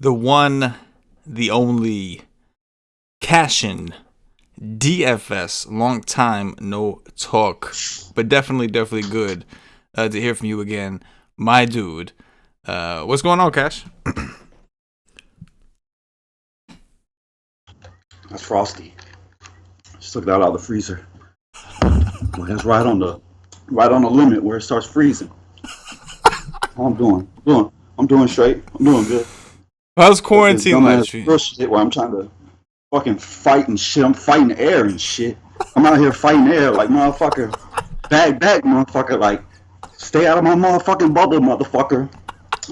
the one, the only CashinDFS. Long time no talk, but definitely good to hear from you again, my dude. What's going on, Cash? That's frosty. Just took that out of the freezer. That's right on the limit where it starts freezing. How I'm doing straight. I'm doing good. How's quarantine like? Shit where I'm trying to fucking fight and shit. I'm fighting air and shit. I'm out here fighting air like motherfucker. Back, motherfucker. Like, stay out of my motherfucking bubble, motherfucker.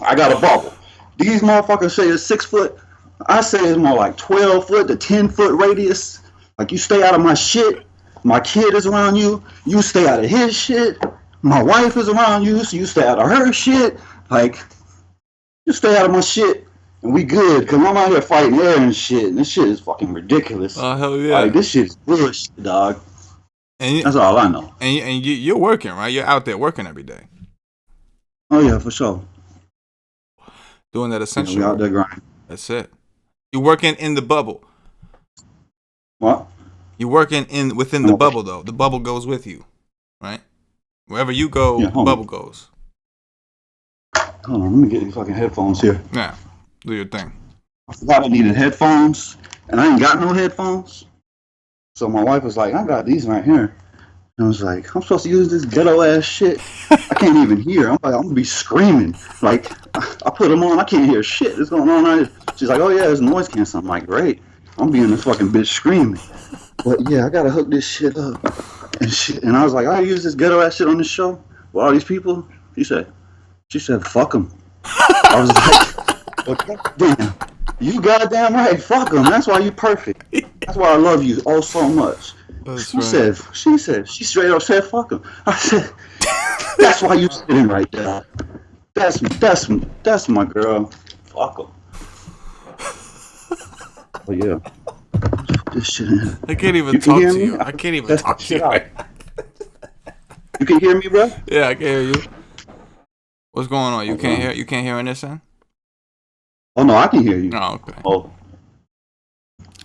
I got a bubble. These motherfuckers say it's 6 foot. I say it's more like 12 foot to 10 foot radius. Like, you stay out of my shit. My kid is around you. You stay out of his shit. My wife is around you, so you stay out of her shit. Like, you stay out of my shit, and we good. Cause I'm out here fighting air and shit, and this shit is fucking ridiculous. Oh hell yeah! Like, this shit is bullshit, dog. And that's all I know. And you're working, right? You're out there working every day. Oh yeah, for sure. Doing that essential. Yeah, we out there grinding. That's it. You're working in the bubble. What? You're working within the bubble, though. The bubble goes with you, right? Wherever you go, the bubble goes. Hold on, let me get these fucking headphones here. Yeah, do your thing. I forgot I needed headphones, and I ain't got no headphones. So my wife was like, I got these right here. And I was like, I'm supposed to use this ghetto ass shit. I can't even hear. I'm like, I'm gonna be screaming. Like, I put them on, I can't hear shit that's going on right here. She's like, oh yeah, there's noise canceling. I'm like, great. I'm being this fucking bitch screaming. But yeah, I gotta hook this shit up and shit. And I was like, I use this ghetto ass shit on this show with all these people. She said, fuck them. I was like, well, damn, you goddamn right, fuck them. That's why you perfect. That's why I love you all so much. She said, she straight up said, fuck them. I said, that's why you sitting right there. That's my girl. Fuck them. But yeah. This shit in. I can't even talk to you. I can't even talk to you. You can hear me, bro? Yeah, I can hear you. What's going on? You can't hear on this end? Oh no, I can hear you. Oh, okay. Oh.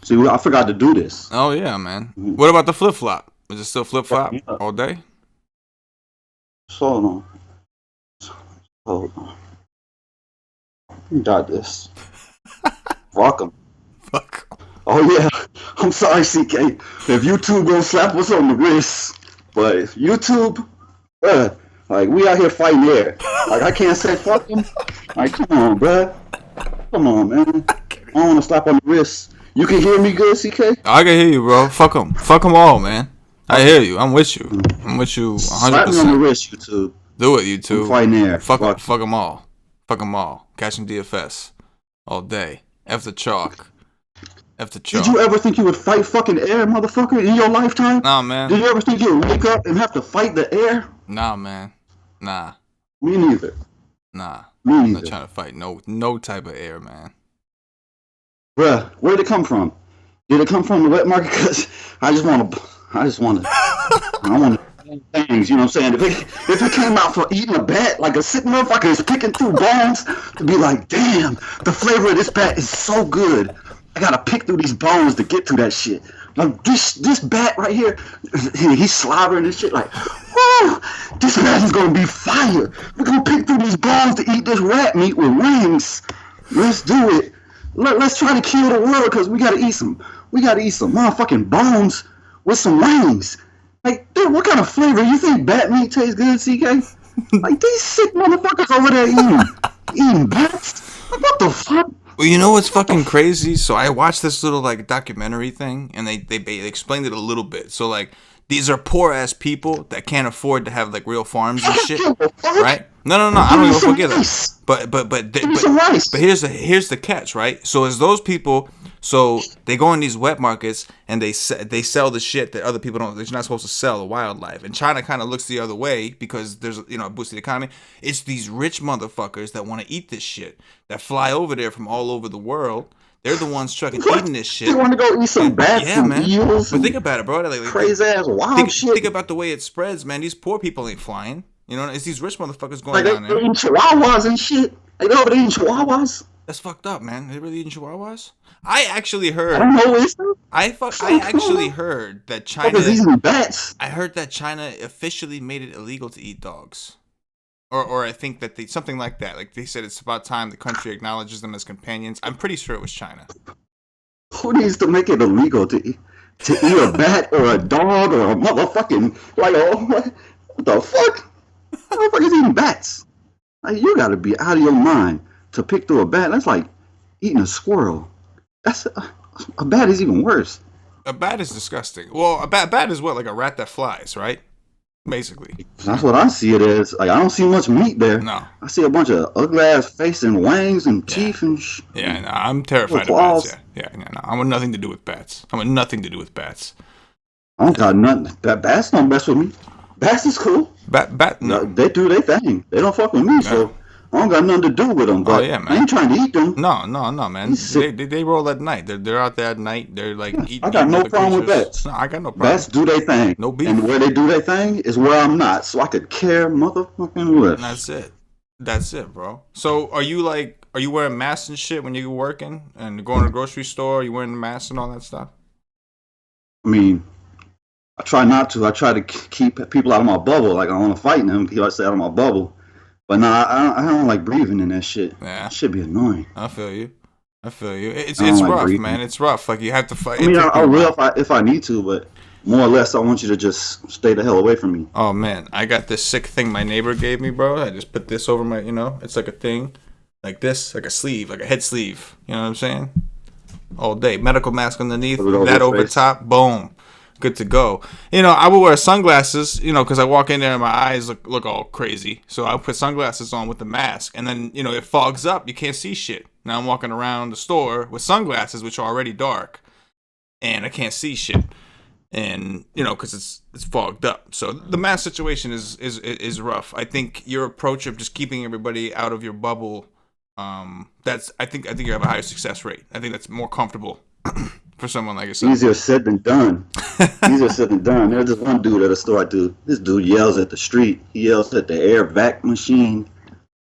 See, I forgot to do this. Oh yeah, man. Mm-hmm. What about the flip flop? Is it still flip flop all day? Hold on. You got this. Fuck 'em. Fuck 'em. Oh yeah, I'm sorry, CK. If YouTube gonna slap us on the wrist, but if YouTube, like we out here fighting air. Like I can't say fuck them. Like come on, bruh. Come on, man. I don't want to slap on the wrist. You can hear me good, CK? I can hear you, bro. Fuck them. Fuck them all, man. I hear you. I'm with you. I'm with you 100%. Slap me on the wrist, YouTube. Do it, YouTube. I'm fighting air. Fuck them all. Fuck them all. CashinDFS all day. F the chalk. Did you ever think you would fight fucking air, motherfucker, in your lifetime? Nah, man. Did you ever think you would wake up and have to fight the air? Nah, man. Nah. Me neither. Nah. Me neither. I'm not trying to fight no type of air, man. Bruh, where did it come from? Did it come from the wet market? Because I want to things, you know what I'm saying? If it came out for eating a bat, like a sick motherfucker is picking through bones, to be like, damn, the flavor of this bat is so good. I gotta pick through these bones to get to that shit. Like this bat right here, he's slobbering and shit like, whoo, this bat is gonna be fire. We're gonna pick through these bones to eat this rat meat with wings. Let's do it. Let's try to kill the world because we gotta eat some motherfucking bones with some wings. Like, dude, what kind of flavor? You think bat meat tastes good, CK? Like these sick motherfuckers over there eating bats? Like, what the fuck? Well, you know what's fucking crazy? So I watched this little like documentary thing, and they explained it a little bit. So like these are poor ass people that can't afford to have like real farms and shit, right? No. I don't even forget that. But here's the catch, right? So as those people, so they go in these wet markets and they sell the shit that other people don't. They're not supposed to sell the wildlife. And China kind of looks the other way because there's a boosted economy. It's these rich motherfuckers that want to eat this shit that fly over there from all over the world. They're the ones trucking eating this shit. You want to go eat some bats and eels? But think about it, bro. Like, crazy ass wild shit. Think about the way it spreads, man. These poor people ain't flying. You know, it's these rich motherfuckers going like down they're there. eating chihuahuas and shit. They over there eating chihuahuas. That's fucked up, man. They really eating chihuahuas? I actually I don't heard. know. It's I like, actually heard that fuckers China. eating bats. I heard that China officially made it illegal to eat dogs. Or I think that they something like that. Like they said, it's about time the country acknowledges them as companions. I'm pretty sure it was China. Who needs to make it illegal to eat a bat or a dog or a motherfucking like what the fuck? Motherfuckers eating bats. Like you gotta be out of your mind to pick through a bat. That's like eating a squirrel. That's a bat is even worse. A bat is disgusting. Well, bat is what, like a rat that flies, right? Basically. That's what I see it as. Like I don't see much meat there. No. I see a bunch of ugly ass face and wangs and teeth and Yeah, no, I'm terrified of claws. bats. Yeah, no, I want nothing to do with bats. I want nothing to do with bats. I don't got nothing. Bats don't mess with me. Bats is cool. Bat, no. They do their thing. They don't fuck with me, so I don't got nothing to do with them. But yeah, man. I ain't trying to eat them. No, man. They roll at night. They're out there at night. They're like eating. I got no problem with creatures. bats. No, I got no problem. Bats do their thing. No beef. And where they do their thing is where I'm not, so I could care motherfucking less. That's it, bro. So are you wearing masks and shit when you're working and going to the grocery store? Are you wearing the masks and all that stuff? I mean, I try not to. I try to keep people out of my bubble. Like I want to fight them. People stay out of my bubble. But nah, I don't like breathing in that shit. Yeah. That shit be annoying. I feel you. It's like rough, breathing. man. It's rough. Like you have to fight. I mean, I will if I need to, but more or less, I want you to just stay the hell away from me. Oh man, I got this sick thing my neighbor gave me, bro. I just put this over my, it's like a thing, like this, like a sleeve, like a head sleeve. You know what I'm saying? All day, medical mask underneath, that over top, boom. Good to go. I would wear sunglasses, because I walk in there and my eyes look all crazy. So I put sunglasses on with the mask, and then it fogs up. You can't see shit. Now I'm walking around the store with sunglasses, which are already dark, and I can't see shit. And because it's fogged up. So the mask situation is rough. I think your approach of just keeping everybody out of your bubble, I think you have a higher success rate. I think that's more comfortable. For someone like yourself. Easier said than done. There's this one dude at a store This dude yells at the street. He yells at the air vac machine.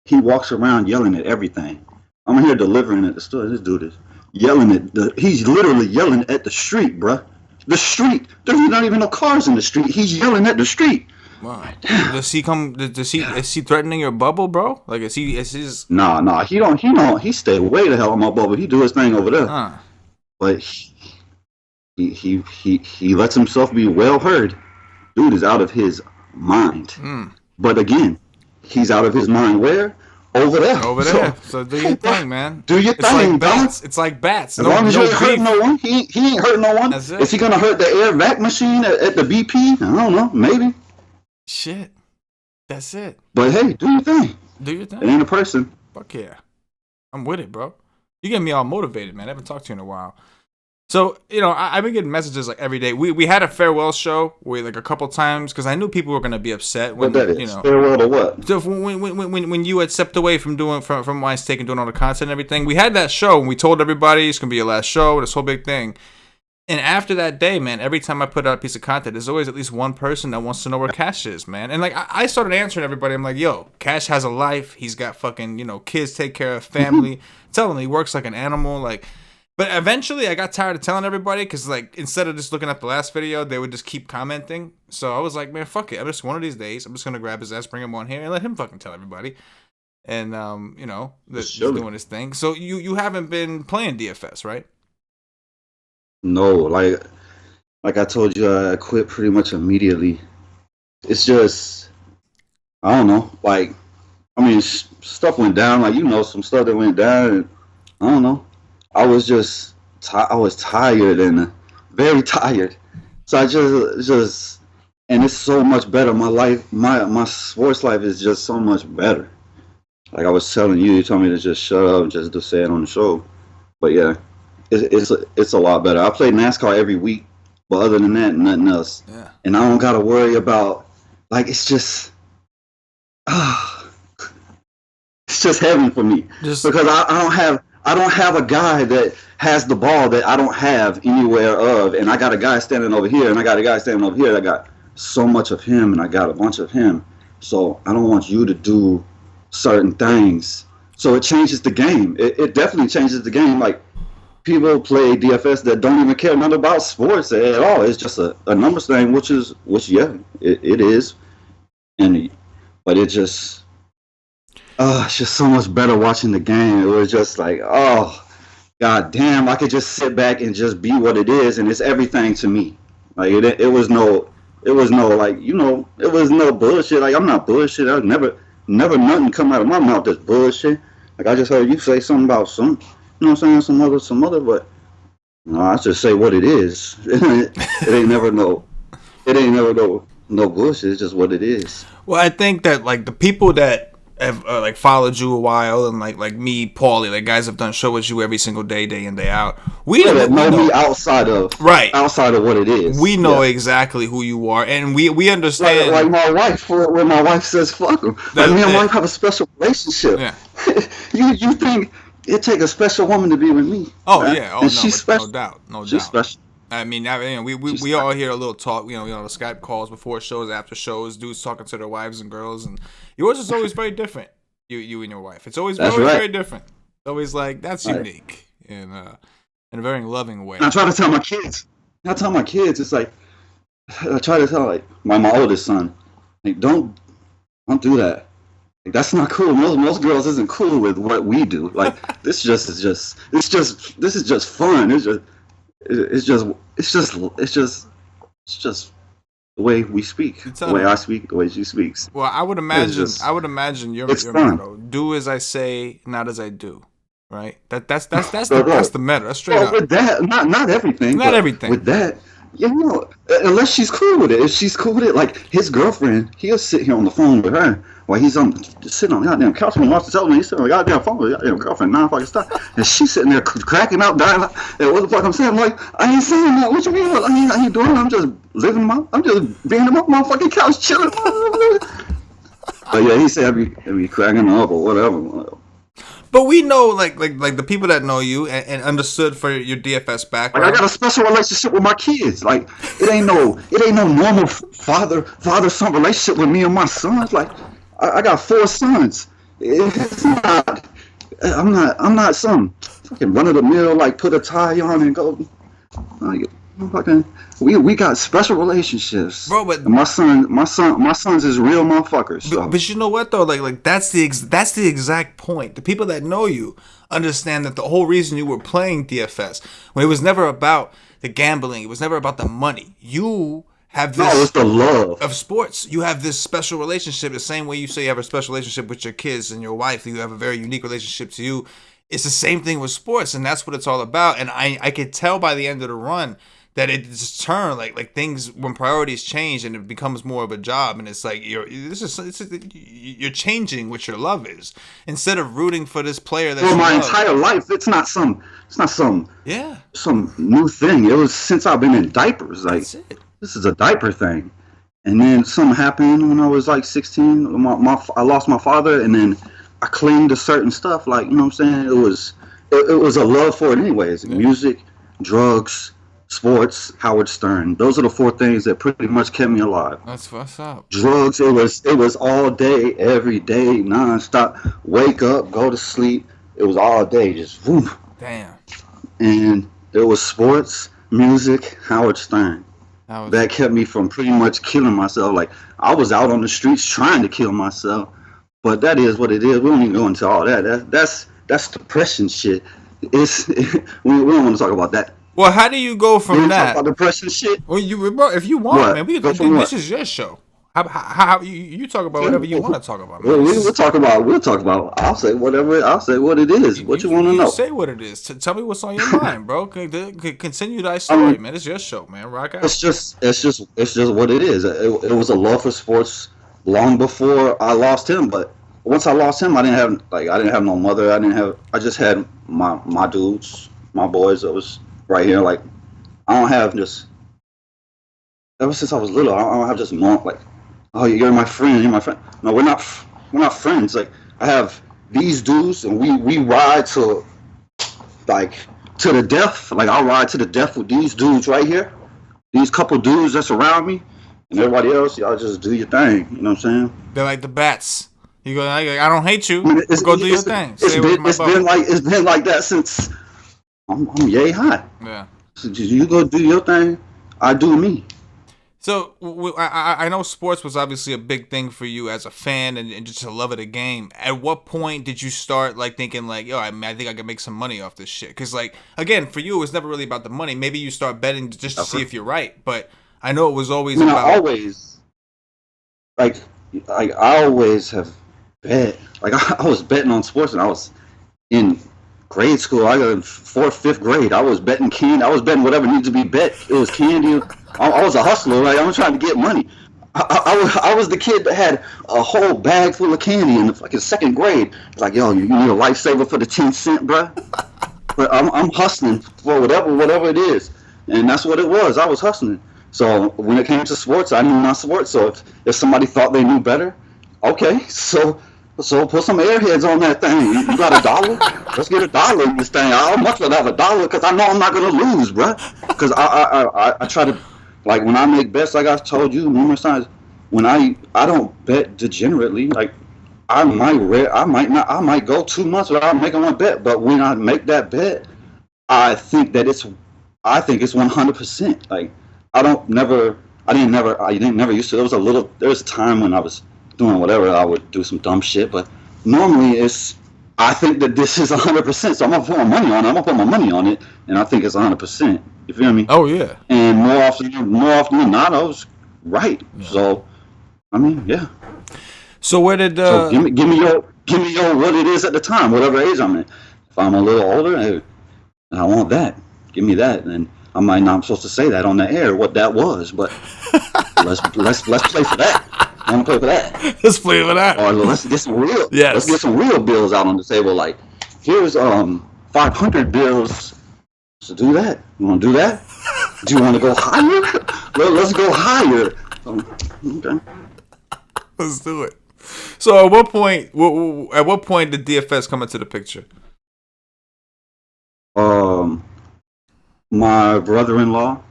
He walks around yelling at everything. I'm here delivering at the store. This dude is yelling he's literally yelling at the street, bruh. The street. There's not even no cars in the street. He's yelling at the street. Wow. Does he come? Is he threatening your bubble, bro? Like is his? Nah. He don't. He stay way the hell on my bubble. He do his thing over there. But he lets himself be well heard. Dude is out of his mind. But again, he's out of his mind where? Over there. So do your thing, man. Do your thing, dog. It's like bats. As long as you ain't hurting no one, he ain't hurting no one. Is he gonna hurt the air vac machine at the BP? I don't know. Maybe. Shit. That's it. But hey, do your thing. It ain't a person. Fuck yeah. I'm with it, bro. You get me all motivated, man. I haven't talked to you in a while. So, I've been getting messages like every day. We had a farewell show where like a couple times because I knew people were gonna be upset when what that is. Farewell to what? So when you had stepped away from WiseTake and doing all the content and everything, we had that show and we told everybody it's gonna be your last show, this whole big thing. And after that day, man, every time I put out a piece of content, there's always at least one person that wants to know where Cash is, man. And like I started answering everybody. I'm like, yo, Cash has a life. He's got fucking kids, take care of family. Tell him he works like an animal, like. But eventually, I got tired of telling everybody because, like, instead of just looking at the last video, they would just keep commenting. So I was like, man, fuck it. One of these days, I'm just gonna grab his ass, bring him on here, and let him fucking tell everybody. And he's doing his thing. So you haven't been playing DFS, right? No, like I told you, I quit pretty much immediately. It's just, I don't know. Like, I mean, stuff went down. Like some stuff that went down. And, I don't know. I was just I was tired and very tired. So I just and it's so much better. My life, my sports life is just so much better. Like I was telling you, you told me to just shut up and just to say it on the show. But yeah, it's a lot better. I play NASCAR every week, but other than that, nothing else. Yeah. And I don't gotta worry about it's just it's just heaven for me because I don't have a guy that has the ball that I don't have anywhere of, and I got a guy standing over here, and I got a guy standing over here. I got so much of him, and I got a bunch of him. So I don't want you to do certain things So it changes the game. It definitely changes the game. Like people play DFS that don't even care nothing about sports at all. It's just a numbers thing, which yeah, it is. And but it just it's just so much better watching the game. It was just like, oh god damn, I could just sit back and just be what it is, and it's everything to me. Like it was no like, you know, it was no bullshit. Like I'm not bullshit. I was never nothing come out of my mouth that's bullshit. Like I just heard you say something about some, you know what I'm saying, some other, but no, I just say what it is. It ain't never no bullshit. It's just what it is. Well, I think that like the people that have like followed you a while, and like me, Paulie, like guys have done show with you every single day in, day out. We know me outside of what it is. We know exactly who you are, and we understand. Like my wife, when my wife says "fuck him," like me and my wife have a special relationship. Yeah. you think it take a special woman to be with me? Oh right? Yeah, and she's special. No doubt, She's special. I mean, we all hear a little talk, you know, the Skype calls before shows, after shows, dudes talking to their wives and girls, and yours is always very different. You and your wife, it's always very different. It's always like that's unique in a very loving way. I try to tell my kids. It's like I try to tell like my oldest son, like don't do that. Like, that's not cool. Most girls isn't cool with what we do. Like this is just fun. It's just the way we speak, the way I speak, the way she speaks. Well, I would imagine your motto: "Do as I say, not as I do." Right? That's the meta. That's straight up. With that, not everything. Not everything. With that, you know, unless she's cool with it. If she's cool with it, like his girlfriend, he'll sit here on the phone with her while he's sitting on the goddamn couch and watch the television. He's sitting on the goddamn phone with his goddamn girlfriend, non-fucking stuff, and she's sitting there cracking up, dying. And what the fuck I'm saying? I'm like, I ain't saying that. What you mean? I ain't doing it. I'm just I'm just being on my motherfucking couch chilling. But yeah, he said I be cracking up or whatever. But we know, like the people that know you and understood for your DFS background. Like I got a special relationship with my kids. Like it ain't no normal father son relationship with me and my sons. Like I got 4 sons. It's not. I'm not some fucking run of the mill like put a tie on and go. Like, fucking, we got special relationships, bro. But my sons is real motherfuckers. So. But you know what though? Like that's the exact point. The people that know you understand that the whole reason you were playing DFS, when it was never about the gambling, it was never about the money. You have this. No, it's the love of sports. You have this special relationship. The same way you say you have a special relationship with your kids and your wife. You have a very unique relationship to you. It's the same thing with sports, and that's what it's all about. And I could tell by the end of the run that it's turned like things when priorities change and it becomes more of a job, and it's like you're changing what your love is instead of rooting for this player that. For my entire life, it's not some new thing. It was since I've been in diapers. Like this is a diaper thing, and then something happened when I was like 16. I lost my father, and then I clinged to certain stuff. Like, you know what I'm saying? It was a love for it anyways. Yeah. Music, drugs, sports, Howard Stern. Those are the 4 things that pretty much kept me alive. That's what's up. Drugs, it was all day, every day, nonstop. Wake up, go to sleep. It was all day, just whoop. Damn. And it was sports, music, Howard Stern. That kept me from pretty much killing myself. Like, I was out on the streets trying to kill myself. But that is what it is. We don't even go into all that. That's depression shit. We don't want to talk about that. Well, how do you go from that? Talk about depression shit. Well, if you want, man, this is your show. How you talk about whatever you want to talk about. Man. We'll talk about. I'll say whatever. I'll say what it is. What you want to know? Say what it is. Tell me what's on your mind, bro. Continue thy story, man. It's your show, man. Rock out. It's just what it is. It was a love for sports long before I lost him, but once I lost him, I didn't have no mother. I just had my dudes, my boys that was right here. Like, I don't have just, ever since I was little, I don't have just mom, like, oh, you're my friend, No, we're not friends. Like, I have these dudes, and we ride to the death. Like, I'll ride to the death with these dudes right here. These couple dudes that's around me, and everybody else, y'all just do your thing. You know what I'm saying? They're like the bats. You go, I don't hate you. I mean, Go do your thing. It's been like that since I'm yay high. Yeah. So you go do your thing, I do me. So I know sports was obviously a big thing for you as a fan and just a love of the game. At what point did you start like thinking like, yo, I think I can make some money off this shit? Because like again, for you, it was never really about the money. Maybe you start betting just to see if you're right. But I know it was always about. I always I always have bet. Like I was betting on sports when I was in grade school. I got in 4th, 5th grade. I was betting candy. I was betting whatever needed to be bet. It was candy. I was a hustler. Like I was trying to get money. I was the kid that had a whole bag full of candy in the fucking 2nd grade. It's like, yo, you need a lifesaver for the 10 cent, bro. But I'm hustling for whatever it is, and that's what it was. I was hustling. So when it came to sports, I knew my sports. So if somebody thought they knew better, okay, so put some airheads on that thing. You got $1? Let's get $1 in this thing. I'll much rather have $1 because I know I'm not gonna lose, bro. Because I try to, like when I make bets, like I've told you numerous times, when I don't bet degenerately. Like I might go 2 months without making one bet, but when I make that bet, I think it's 100%. Like I didn't never used to. There was a time when I was doing whatever, I would do some dumb shit, but normally I think that this is 100%, so I'm gonna put my money on it. I'm gonna put my money on it, and I think it's 100%. You feel me? Oh yeah. And more often than not, I was right. Yeah. So, I mean, yeah. So where did so give me your what it is at the time, whatever age I'm in. If I'm a little older, hey, I want that. Give me that, and I might not. I'm supposed to say that on the air what that was, but let's play for that. I want to play for that. Let's play for that. Or let's get some real. Yes. Let's get some real bills out on the table. Like here's 500 bills. So do that. You want to do that? Do you want to go higher? Let's go higher. Okay. Let's do it. So at what point did DFS come into the picture? My brother-in-law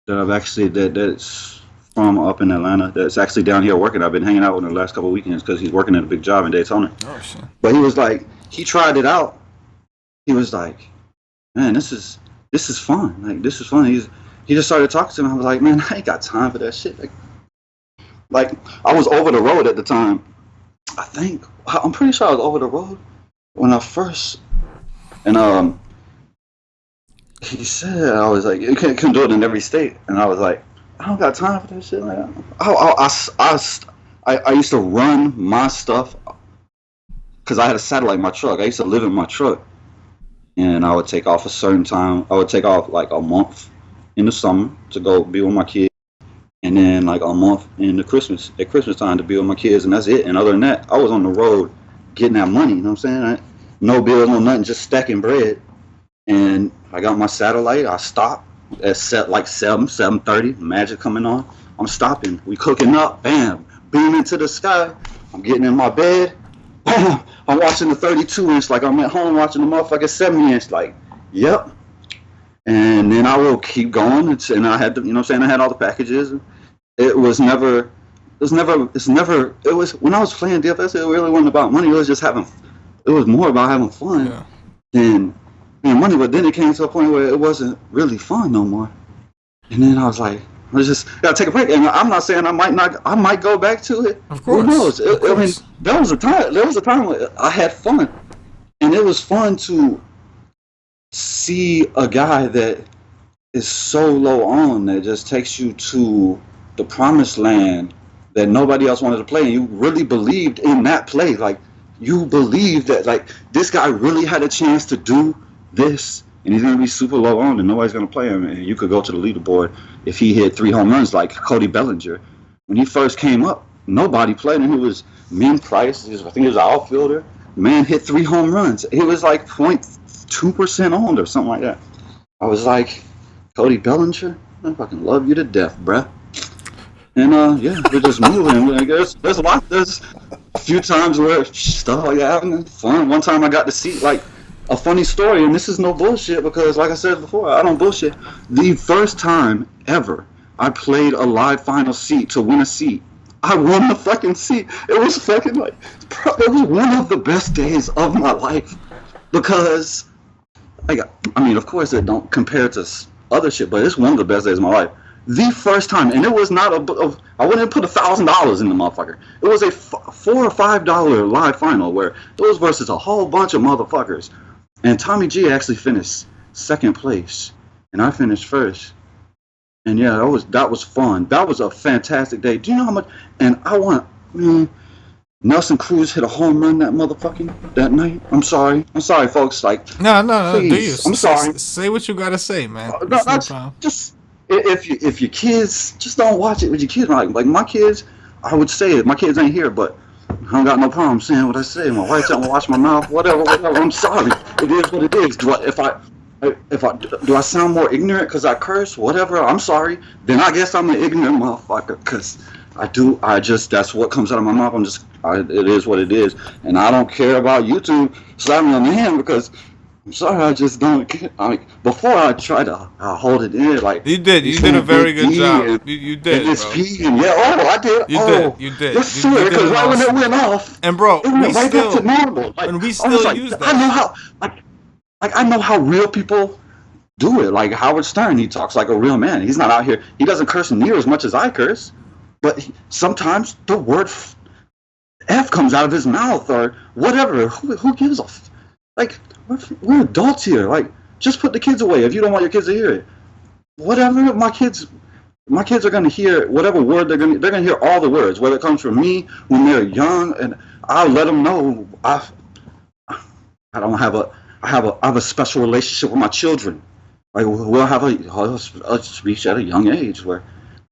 that's from up in Atlanta, that's actually down here working. I've been hanging out with him the last couple of weekends because he's working at a big job in Daytona. Oh shit! But he was like, he tried it out. He was like, man, this is fun. Like this is fun. He just started talking to me. I was like, man, I ain't got time for that shit. Like I was over the road at the time. I'm pretty sure I was over the road when I first, and he said, I was like, you couldn't do it in every state, and I was like, I don't got time for that shit. Like, I used to run my stuff because I had a satellite in my truck. I used to live in my truck, and I would take off a certain time. I would take off like a month in the summer to go be with my kids, and then like a month at Christmas time to be with my kids, and that's it. And other than that, I was on the road getting that money. You know what I'm saying? No bills, no nothing, just stacking bread. And I got my satellite. I stopped at set like 7:30. Magic coming on. I'm stopping. We cooking up. Bam, beaming to the sky. I'm getting in my bed. Bam, I'm watching the 32-inch like I'm at home watching the motherfucking 70-inch. Like, yep. And then I will keep going. And I had to, you know what I'm saying? I had all the packages. It was when I was playing DFS, it really wasn't about money. It was more about having fun than money. But then it came to a point where it wasn't really fun no more. And then I was like, I just gotta take a break. And I'm not saying I might go back to it. Of course. Who knows? I mean, there was a time when I had fun. And it was fun to see a guy that is so low on that just takes you to the promised land that nobody else wanted to play, and you really believed in that play. Like you believed that like this guy really had a chance to do this, and he's gonna be super low on, and nobody's gonna play him. And you could go to the leaderboard if he hit 3 home runs like Cody Bellinger. When he first came up, nobody played him. He was Min Price. I think he was an outfielder. The man hit 3 home runs. He was like 0.2% owned or something like that. I was like, Cody Bellinger, I fucking love you to death, bruh. And yeah, we're just moving. There's a few times where stuff like that having fun. One time I got to see like a funny story, and this is no bullshit because like I said before, I don't bullshit. The first time ever I played a live final seat to win a seat, I won the fucking seat. It was fucking like, it was one of the best days of my life because, like, I mean, of course it don't compare to other shit, but it's one of the best days of my life. The first time, and it was not I wouldn't put $1,000 in the motherfucker. It was a $4 or $5 live final where it was versus a whole bunch of motherfuckers, and Tommy G actually finished second place, and I finished first. And yeah, that was fun. That was a fantastic day. Do you know how much? And I want, Nelson Cruz hit a home run that night. I'm sorry, folks. Like, no. Please, Do you? I'm sorry. Say what you gotta say, man. Just if your kids just don't watch it with your kids. Like my kids, I would say it. My kids ain't here, but I don't got no problem saying what I say. My wife telling me to watch my mouth. Whatever. I'm sorry. It is what it is. Do I sound more ignorant because I curse? Whatever. I'm sorry. Then I guess I'm an ignorant motherfucker because that's what comes out of my mouth. It is what it is. And I don't care about YouTube slapping me on the hand because I'm sorry, I just don't care. Before I try to hold it in, like you did a very good job. You did, bro. I did. You did. Yes, sir. Because right when it went off, and bro, it went right back to normal. And we still use that. I know how real people do it. Like Howard Stern, he talks like a real man. He's not out here. He doesn't curse near as much as I curse, but sometimes the word F comes out of his mouth or whatever. Who gives a f? Like, we're adults here. Like, just put the kids away if you don't want your kids to hear it. Whatever, my kids are gonna hear whatever word they're gonna hear all the words, whether it comes from me when they're young, and I'll let them know I have a special relationship with my children. Like, we'll have a speech at a young age where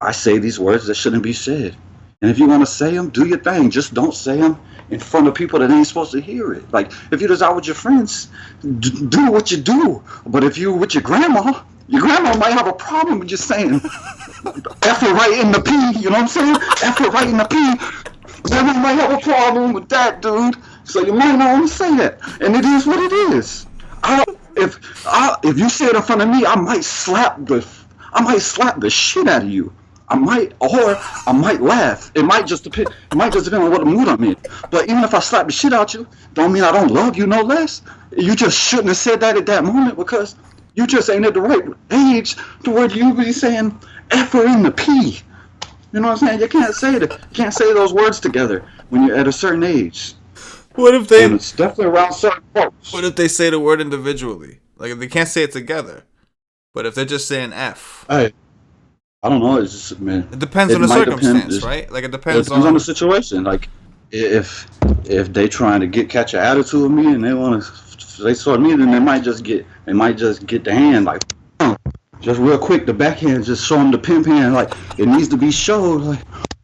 I say these words that shouldn't be said. And if you want to say them, do your thing. Just don't say them in front of people that ain't supposed to hear it. Like, if you're just out with your friends, do what you do. But if you're with your grandma might have a problem with just saying F it right in the P, you know what I'm saying? F it right in the P. Grandma might have a problem with that, dude. So you might not want to say that. And it is what it is. If you say it in front of me, I might slap the shit out of you. I might laugh. It might just depend on what the mood I'm in. But even if I slap the shit out you, don't mean I don't love you no less. You just shouldn't have said that at that moment because you just ain't at the right age to where you be saying F her in the P. You know what I'm saying? You can't say those words together when you're at a certain age. And it's definitely around certain folks. What if they say the word individually? Like, if they can't say it together, but if they're just saying F. Hey, I don't know. It's just, man. It depends on the circumstance, right? Like, it depends on the situation. Like, if they trying to catch an attitude with me and they sort me, then they might just get the hand, like, just real quick, the backhand, just show them the pimp hand, like, it needs to be showed, like,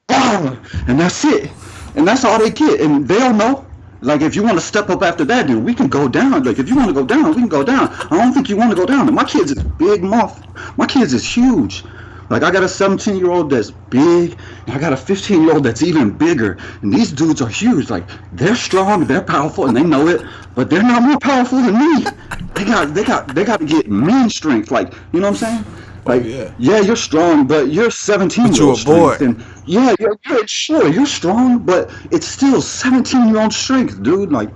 and that's it. And that's all they get. And they'll know. Like, if you want to step up after that, dude, we can go down. Like, if you want to go down, we can go down. I don't think you want to go down. And my kids is big, my kids is huge. Like, I got a 17-year-old that's big, and I got a 15-year-old that's even bigger. And these dudes are huge. Like, they're strong, they're powerful, and they know it, but they're not more powerful than me. They got to get man strength. Like, you know what I'm saying? Like, yeah, you're strong, but you're 17-year-old strength. And yeah, you're strong, but it's still 17-year-old strength, dude. Like,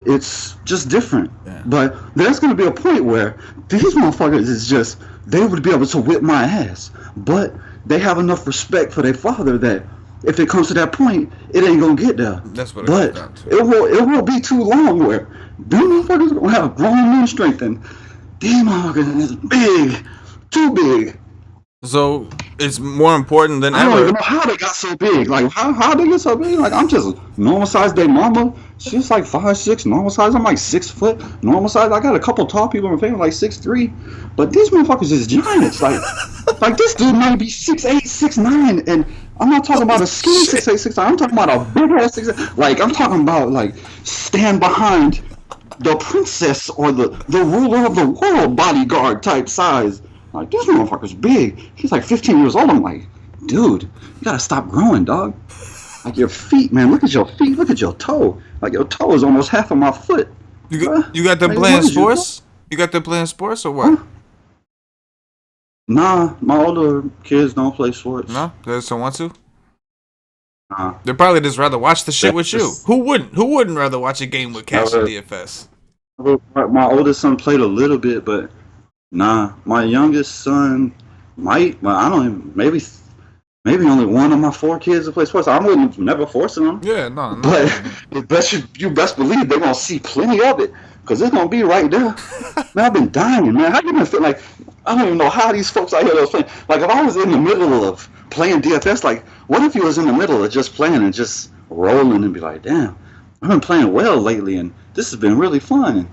it's just different. Yeah. But there's going to be a point where these motherfuckers is just, they would be able to whip my ass. But they have enough respect for their father that if it comes to that point, it ain't going to get there. That's what it comes down to. It won't be too long where these motherfuckers are going to have grown man strength. And these motherfuckers is big. Too big. So it's more important than ever. I don't even know how they got so big. Like, how they get so big? Like, I'm just normal size. Their mama, she's like 5'6", normal size. I'm like 6 foot, normal size. I got a couple tall people in my family like 6'3", but these motherfuckers is giants. Like this dude might be 6'8", 6'9", and I'm not talking about a skinny 6'8", 6'9". I'm talking about a big ass 6'8". Like, I'm talking about like stand behind the princess or the ruler of the world bodyguard type size. Like, this motherfucker's big. He's like 15 years old. I'm like, dude, you gotta stop growing, dog. Like, your feet, man. Look at your feet. Look at your toe. Like, your toe is almost half of my foot. You got them playing sports? You got them playing sports or what? Huh? Nah, my older kids don't play sports. No? They just don't want to? They'd probably just rather watch the shit with you. Just, Who wouldn't? Who wouldn't rather watch a game with Cash and uh, DFS? my oldest son played a little bit, but nah. My youngest son might. Well, I don't even. Maybe only one of my 4 kids will play sports. I wouldn't never forcing them. Yeah, no. But you best believe they're gonna see plenty of it because it's gonna be right there. Man, I've been dying, man. How you been feel like? I don't even know how these folks out here are playing. Like if I was in the middle of playing DFS, like what if you was in the middle of just playing and just rolling and be like, damn, I've been playing well lately and this has been really fun. And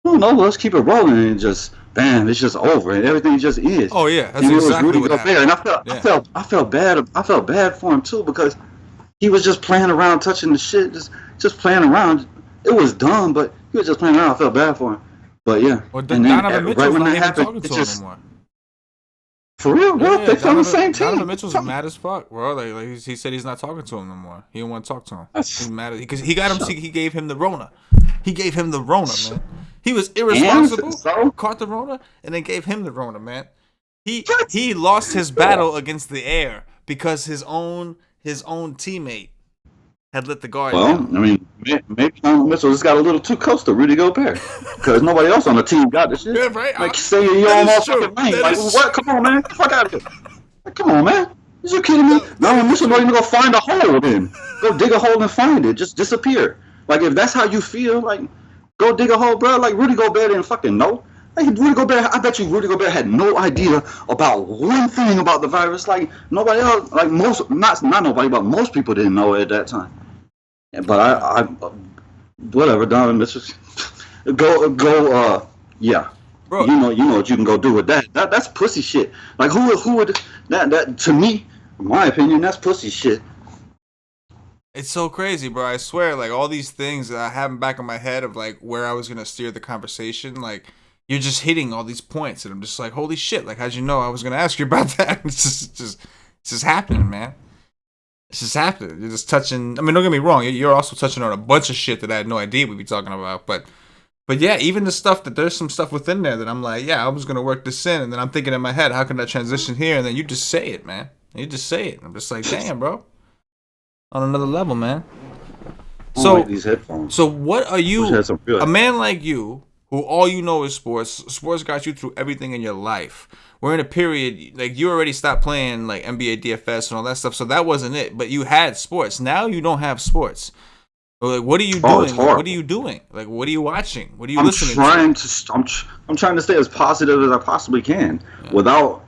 I don't know, let's keep it rolling and just bam, it's just over and everything just is. Oh yeah, that's exactly what happened. And I felt bad for him too because he was just playing around, touching the shit, just playing around. It was dumb, but he was just playing around. I felt bad for him. But yeah, well, and then right when that happened, it just for real, bro. Yeah, they from the same team. Donovan Mitchell's mad as fuck, bro. Like he said, he's not talking to him no more. He don't want to talk to him. He's mad because he got him. He gave him the Rona. He gave him the Rona, man. He was irresponsible, caught the Rona, and then gave him the Rona, man. He lost his battle against the air because his own teammate had lit the guard down. Well, I mean, maybe Mitchell just got a little too close to Rudy Gobert because nobody else on the team got this shit. Yeah, right. Like, say you're on motherfucking lane. Like, what? Come on, man. Get the fuck out of here. Like, come on, man. Is you kidding me? No, Mitchell don't even go find a hole then. Go dig a hole and find it. Just disappear. Like, if that's how you feel, like, go dig a hole, bro. Like, Rudy Gobert didn't fucking know. Like, Rudy Gobert, I bet you Rudy Gobert had no idea about one thing about the virus. Like, nobody else, like, not nobody, but most people didn't know at that time. But I whatever, Donovan Mitchell, yeah. Bro, you know what you can go do with that. That's pussy shit. Like who would that to me, in my opinion, that's pussy shit. It's so crazy, bro. I swear, like all these things that I have in back of my head of like where I was gonna steer the conversation, like you're just hitting all these points, and I'm just like, holy shit! Like, how'd you know I was gonna ask you about that? It's just happening, man. It's just happening. You're just touching. I mean, don't get me wrong. You're also touching on a bunch of shit that I had no idea we'd be talking about. But yeah, even the stuff that there's some stuff within there that I'm like, yeah, I was gonna work this in, and then I'm thinking in my head, how can I transition here? And then you just say it, man. You just say it. I'm just like, damn, bro. On another level, man. So, like these headphones. So what are you? A man like you, who all you know is sports. Sports got you through everything in your life. We're in a period, like, you already stopped playing, like, NBA DFS and all that stuff, so that wasn't it. But you had sports. Now you don't have sports. Like, what are you doing? What are you doing? Like, what are you watching? What are you listening to? I'm trying to stay as positive as I possibly can without...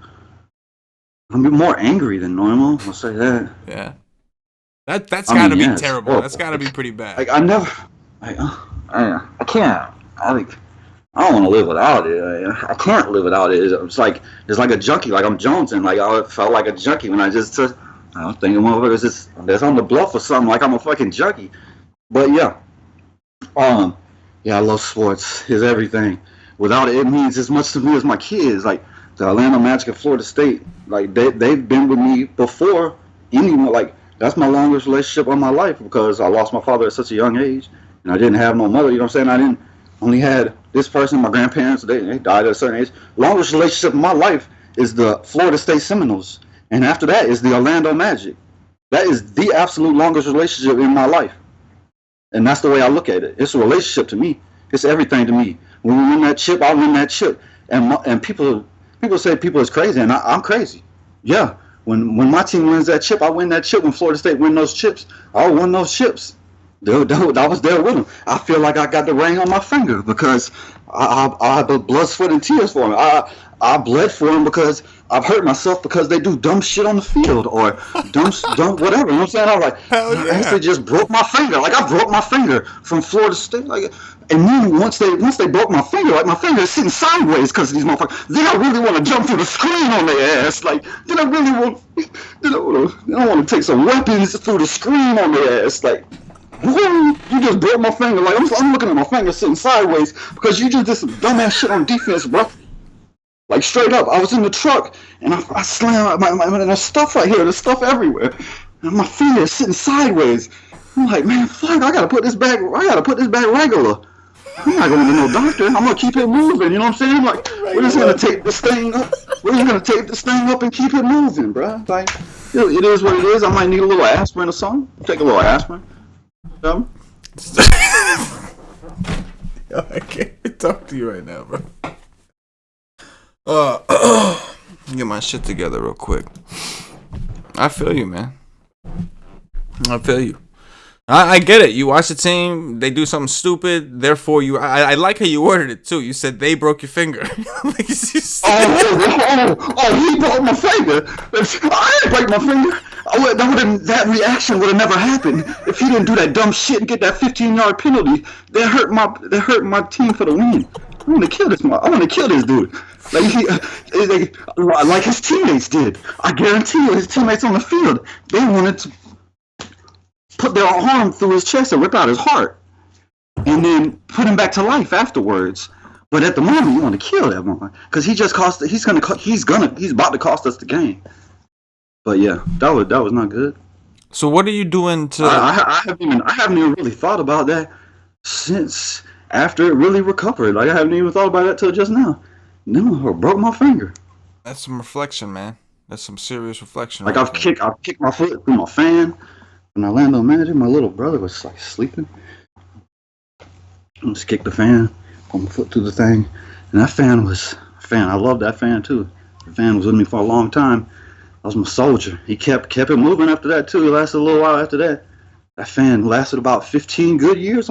I'm more angry than normal, I'll say that. Yeah. That's got to be terrible. Horrible. That's got to be pretty bad. Like, I can't. I don't want to live without it. I can't live without it. It's like a junkie. Like I'm jonesing. Like I felt like a junkie when I just took. I was thinking, motherfuckers, that's on the bluff or something. Like I'm a fucking junkie. But yeah, I love sports. It's everything. Without it, it means as much to me as my kids. Like the Orlando Magic and Florida State. Like they've been with me before anyone. Like that's my longest relationship of my life because I lost my father at such a young age, and I didn't have no mother. You know what I'm saying? Only had this person, my grandparents, they died at a certain age. Longest relationship in my life is the Florida State Seminoles. And after that is the Orlando Magic. That is the absolute longest relationship in my life. And that's the way I look at it. It's a relationship to me. It's everything to me. When we win that chip, I win that chip. And people say people is crazy, and I'm crazy. Yeah, when my team wins that chip, I win that chip. When Florida State win those chips, I win those chips. Dude, I was there with him. I feel like I got the ring on my finger because I had the blood, sweat, and tears for him. I bled for him because I've hurt myself because they do dumb shit on the field or dumb whatever. You know what I'm saying? I was like, I actually just broke my finger. Like I broke my finger from Florida State. Like, and then once they broke my finger, like my finger is sitting sideways because of these motherfuckers. Then I really want to jump through the screen on their ass. Like, then I really want, I want to take some weapons through the screen on their ass. Like. You just broke my finger. Like I'm looking at my finger sitting sideways because you just did some dumbass shit on defense, bro. Like straight up, I was in the truck and I slammed there's stuff right here. There's stuff everywhere, and my finger is sitting sideways. I'm like, man, fuck! I gotta put this back regular. I'm not going to no doctor. I'm gonna keep it moving. You know what I'm saying? Like we're just gonna tape this thing up. We're just gonna tape this thing up and keep it moving, bro. Like It is what it is. I might need a little aspirin or something. Take a little aspirin. Yo, I can't talk to you right now, bro. Get my shit together real quick. I feel you, man. I feel you. I get it. You watch the team, they do something stupid, therefore you. I like how you worded it too. You said they broke your finger. Like, he broke my finger. I didn't break my finger. That reaction would have never happened if he didn't do that dumb shit and get that 15-yard penalty. That hurt my team for the win. I want to kill this dude. Like his teammates did. I guarantee you, his teammates on the field, they wanted to put their arm through his chest and rip out his heart, and then put him back to life afterwards. But at the moment, you want to kill that man because he's about to cost us the game. But yeah, that was not good. So what are you doing to? I haven't even really thought about that since after it really recovered. Like, I haven't even thought about that till just now. No, I broke my finger. That's some reflection, man. That's some serious reflection. Like, I've kicked my foot through my fan. When I landed on manager, my little brother was like sleeping. I just kicked the fan, put my foot through the thing, and that fan. I love that fan too. The fan was with me for a long time. That was my soldier. He kept it moving after that too. It lasted a little while after that. That fan lasted about 15 good years.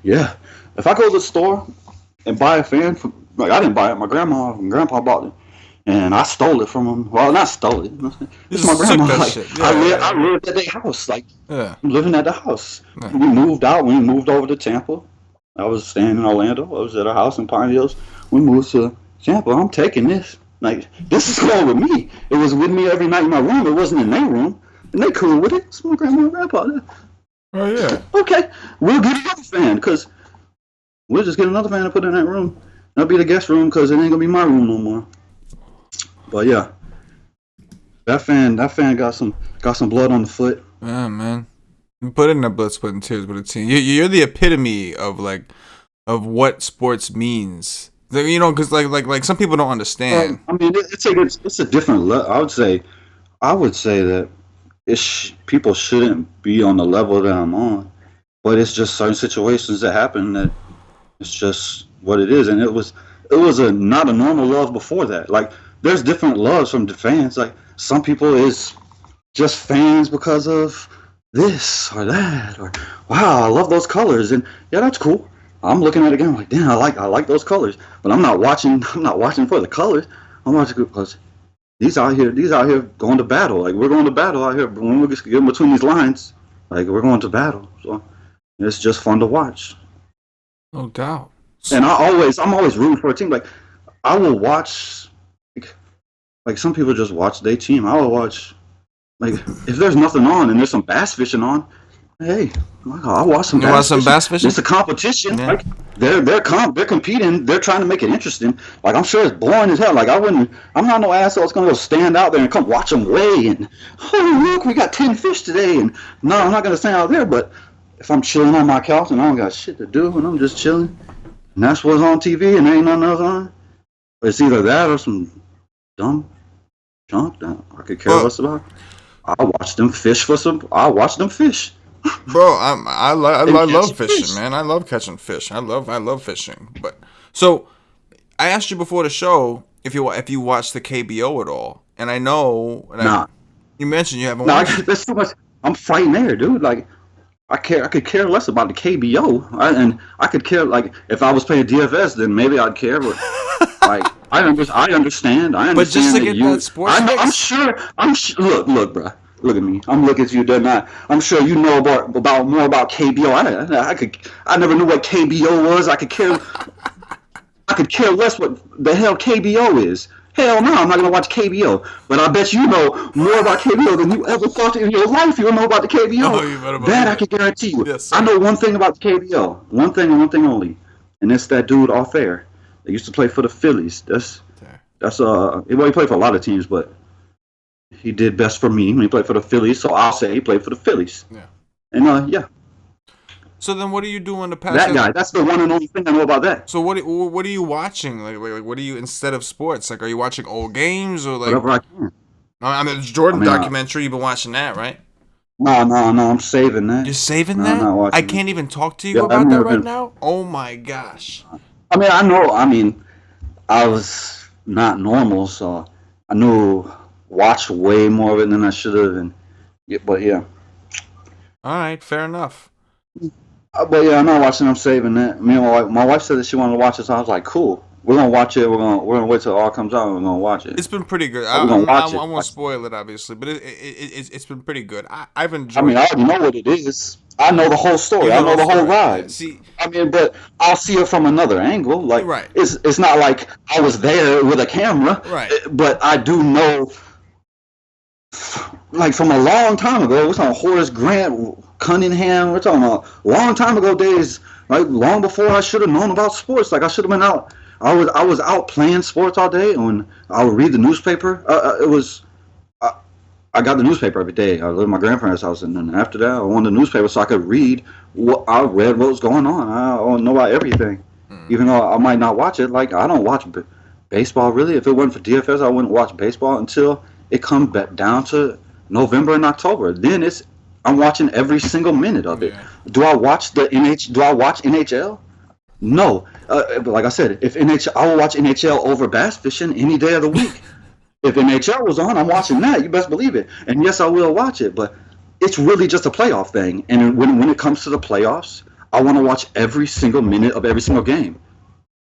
Yeah. If I go to the store and buy a fan, I didn't buy it. My grandma and grandpa bought it. And I stole it from him. Well, not stole it. It's my grandma. I lived at their house. I'm living at the house. Yeah. We moved out. We moved over to Tampa. I was staying in Orlando. I was at a house in Pine Hills. We moved to Tampa. I'm taking this. Like, this is going with me. It was with me every night in my room. It wasn't in their room. And they cool with it. It's my grandma and grandpa. Oh, yeah. Okay. We'll get another fan because we'll just get another fan to put in that room. That'll be the guest room because it ain't going to be my room no more. But yeah, that fan got some blood on the foot. Yeah, man. You put in that blood, sweat, and tears with a team. You're the epitome of what sports means. Because like some people don't understand. I mean, it's a different level. I would say that people shouldn't be on the level that I'm on, but it's just certain situations that happen that it's just what it is, and it was not a normal love before that. Like, there's different loves from the fans. Like, some people is just fans because of this or that, or wow, I love those colors, and yeah, that's cool. I'm looking at it again, like, damn, I like those colors, but I'm not watching for the colors. I'm watching because these out here going to battle. Like, we're going to battle out here. When we get in between these lines, like, we're going to battle. So it's just fun to watch. No doubt. And I'm always rooting for a team. Like, I will watch. Like, some people just watch their team. I will watch, like, if there's nothing on and there's some bass fishing on, hey, I'll watch some bass fishing. It's a competition. Yeah. Like, they're competing. They're trying to make it interesting. Like, I'm sure it's boring as hell. Like, I'm not no asshole that's gonna go stand out there and come watch them weigh and, oh, look, we got 10 fish today. And no, I'm not gonna stand out there. But if I'm chilling on my couch and I don't got shit to do and I'm just chilling, and that's what's on TV and ain't nothing else on, it's either that or some dumb junk that I could care less about. I'll watch them fish. Bro, I love fishing, man. I love catching fish. I love fishing. But so I asked you before the show if you watched the KBO at all, and I know. You mentioned you haven't watched. There's too much. I'm fighting there, dude. Like, I could care less about the KBO, and I could care, like, if I was playing DFS, then maybe I'd care. But like, I understand. But just to get that sports mix. I'm sure. Look, bro. Look at me. I'm looking at you, doesn't I? I'm sure you know about more about KBO. I never knew what KBO was. I could care less what the hell KBO is. Hell no, I'm not gonna watch KBO. But I bet you know more about KBO than you ever thought in your life. You'll know about the KBO. Oh, you better believe that I can guarantee you. Yes, I know one thing about the KBO. One thing and one thing only, and it's that dude off there. They used to play for the Phillies. He played for a lot of teams, but he did best for me when he played for the Phillies. So I'll say he played for the Phillies. Yeah. And yeah. So then, what are you doing to pass that guy? That's the one and only thing I know about that. So what are you watching? Like what are you, instead of sports? Like, are you watching old games or like whatever I can? I mean, it's Jordan I mean, documentary. You've been watching that, right? no, I'm saving that. You're saving No, I'm that? not I watching it. can't even talk to you Yeah, I've about that never right been. now. Oh my gosh. I mean, I know. I mean, I was not normal, so I knew watched way more of it than I should have. And yeah, but yeah, All right, fair enough. but yeah, I'm not watching. I'm saving that. Me and my wife said that she wanted to watch it, so I was like, cool. We're gonna watch it. We're gonna wait till it all comes out. And we're gonna watch it. It's been pretty good. We're gonna watch I it. won't spoil it, obviously, but it's been pretty good. I've I mean, enjoyed I it. already know what it is. I know the whole You story. I know the know whole the whole story. Yeah. ride. See, I mean, but I'll see it from another angle. Like right, it's not like I was there with a camera, right. but I do know, like from a long time ago. We're talking Horace Grant, Cunningham. We're talking a long time ago days, like long before I should have known about sports. Like I should have been out. I was out playing sports all day, and when I would read the newspaper, it was. I got the newspaper every day. I lived at my grandparents' house, and then after that, I wanted the newspaper so I could read what I read what was going on. I know about everything, even though I might not watch it. Like I don't watch baseball really. If it wasn't for DFS, I wouldn't watch baseball until it comes back down to November and October. Then I'm watching every single minute of it. Yeah. Do I watch Do I watch NHL? No. But like I said, if I will watch NHL over bass fishing any day of the week. If NHL was on, I'm watching that. You best believe it. And yes, I will watch it. But it's really just a playoff thing. And when it comes to the playoffs, I want to watch every single minute of every single game.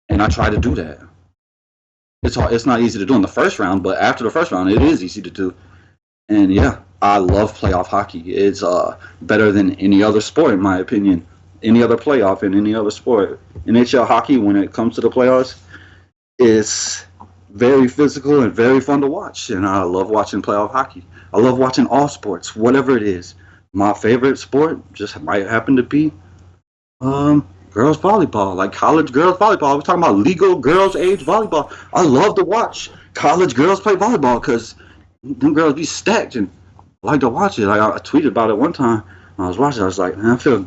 And I try to do that. It's not easy to do in the first round, but after the first round, it is easy to do. And yeah, I love playoff hockey. It's better than any other sport, in my opinion. Any other playoff in any other sport. NHL hockey, when it comes to the playoffs, is very physical and very fun to watch, and I love watching playoff hockey. I love watching all sports, whatever it is. My favorite sport just might happen to be girls volleyball, like college girls volleyball. We're talking about legal girls age volleyball. I love to watch college girls play volleyball because them girls be stacked, and I like to watch it. Like I tweeted about it one time when I was watching. I was like, man, I feel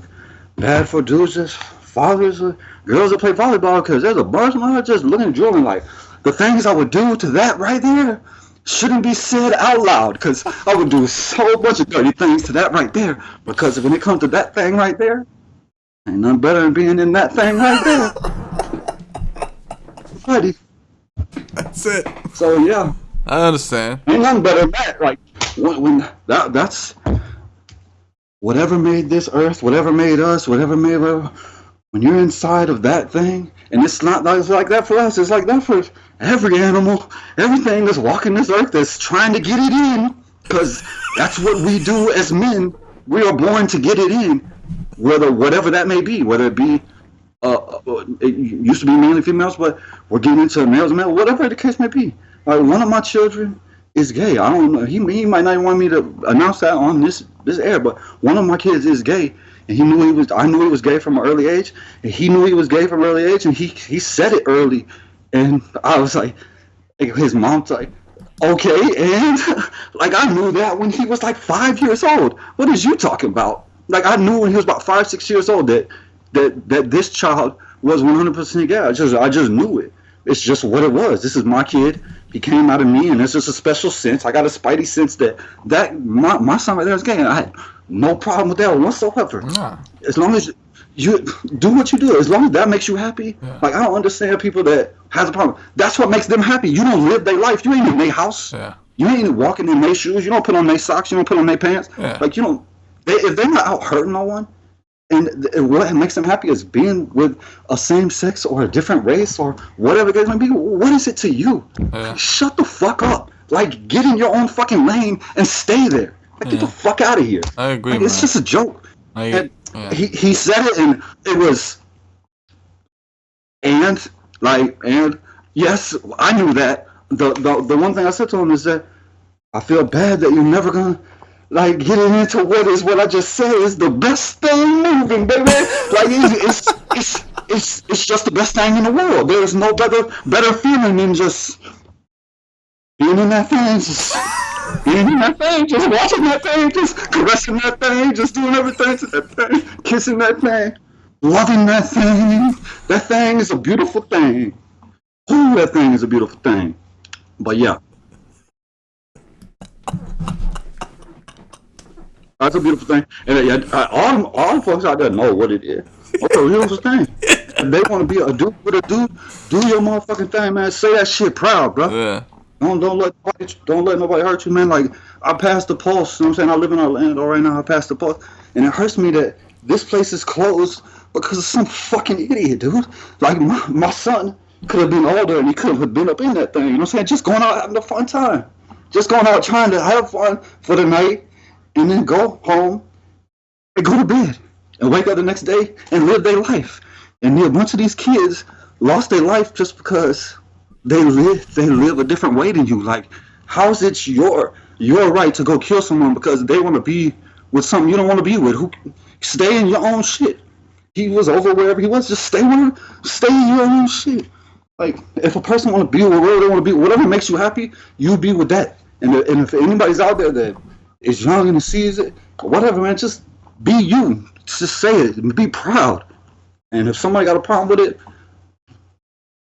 bad for dudes, just fathers, girls that play volleyball, because there's a bunch of them just looking and drooling like. The things I would do to that right there shouldn't be said out loud, because I would do so much of dirty things to that right there. Because when it comes to that thing right there, ain't nothing better than being in that thing right there. Buddy. That's it. So yeah, I understand. ain't nothing better than that. Like when that's whatever made this earth, whatever made us, whatever made when you're inside of that thing, and it's not like that for us. It's like that for every animal, everything that's walking this earth that's trying to get it in, because that's what we do as men. We are born to get it in, whatever that may be, whether it be it used to be mainly females, but we're getting into males and males, whatever the case may be. Like one of my children is gay. I don't know. He might not want me to announce that on this air, but one of my kids is gay. And I knew he was gay from an early age, and he knew he was gay from an early age, and he said it early, and I was like, his mom's like, okay, and like I knew that when he was like 5 years old. What is you talking about? Like I knew when he was about 5, 6 years old that this child was 100% gay. I just knew it. It's just what it was. This is my kid. He came out of me, and it's just a special sense. I got a spidey sense that my son right there is gay, and I had no problem with that whatsoever. Nah. As long as you do what you do, as long as that makes you happy. Yeah. Like I don't understand people that has a problem. That's what makes them happy. You don't live their life. You ain't in their house. Yeah. You ain't walking in their shoes. You don't put on their socks. You don't put on their pants. Yeah. Like you don't. If they're not out hurting no one, and what makes them happy is being with a same sex or a different race or whatever it may be. What is it to you? Yeah. Shut the fuck up. Like get in your own fucking lane and stay there. Like get the fuck out of here. I agree. Like, it's just a joke. He said it, and it was, and yes, I knew that. The one thing I said to him is that I feel bad that you're never gonna like getting into what I just said is the best thing moving, baby. Like it's just the best thing in the world. There is no better feeling than just being in that thing, just being in that thing, just watching that thing, just caressing that thing, just doing everything to that thing, kissing that thing, loving that thing. That thing is a beautiful thing. Ooh, that thing is a beautiful thing. But yeah. That's a beautiful thing. And all the folks out there know what it is. It's a beautiful thing. If they want to be a dude with a dude, do your motherfucking thing, man. Say that shit proud, bro. Yeah. Don't let nobody hurt you, man. Like, I passed the pulse. You know what I'm saying? I live in Orlando right now. I passed the pulse, and it hurts me that this place is closed because of some fucking idiot, dude. Like, my son could have been older and he could have been up in that thing. You know what I'm saying? Just going out having a fun time, just going out trying to have fun for the night, and then go home and go to bed and wake up the next day and live their life. And a bunch of these kids lost their life just because they live a different way than you. Like, how is it your right to go kill someone because they want to be with something you don't want to be with? Who stay in your own shit. He was over wherever he was. Just stay in your own shit. Like, if a person want to be with wherever they want to be, whatever makes you happy, you be with that. And if anybody's out there that is young and sees it, whatever, man, just be you. Just say it and be proud. And if somebody got a problem with it,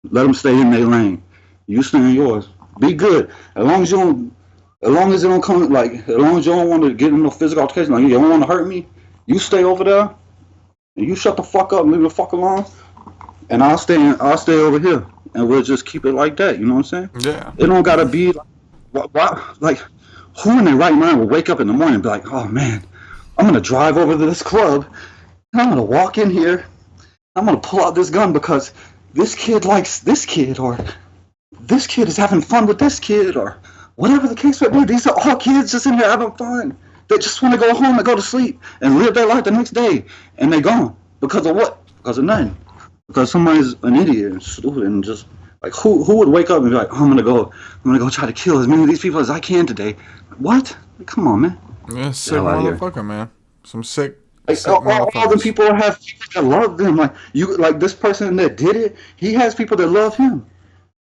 let them stay in their lane. You stay in yours. Be good. As long as you don't come, like, as long as you don't want to get in no physical altercation, like, you don't want to hurt me, you stay over there and you shut the fuck up and leave the fuck alone, and I'll stay over here, and we'll just keep it like that. You know what I'm saying? Yeah. It don't gotta be like who in their right mind will wake up in the morning and be like, oh man, I'm gonna drive over to this club and I'm gonna walk in here, I'm gonna pull out this gun because this kid likes this kid, or this kid is having fun with this kid, or whatever the case may be. These are all kids just in there having fun. They just want to go home and go to sleep and live their life the next day, and they gone because of what? Because of nothing. Because somebody's an idiot and stupid and just like who would wake up and be like, oh, I'm gonna go try to kill as many of these people as I can today. What? Like, come on, man. Yeah, sick motherfucker, man. Some sick. Like, all the people have people that love them. Like this person that did it, he has people that love him.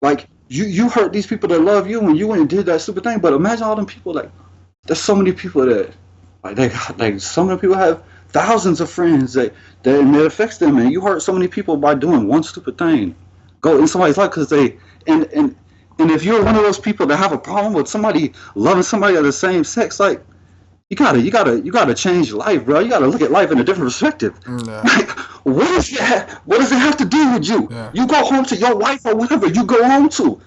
Like, you hurt these people that love you when you went and did that stupid thing. But imagine all them people. Like, there's so many people that some of the people have thousands of friends that it affects them, and you hurt so many people by doing one stupid thing. Go in somebody's life because they and if you're one of those people that have a problem with somebody loving somebody of the same sex, like, you gotta change your life, bro. You gotta look at life in a different perspective. Yeah. Like, what does it have to do with you? Yeah. You go home to your wife or whatever you go home to.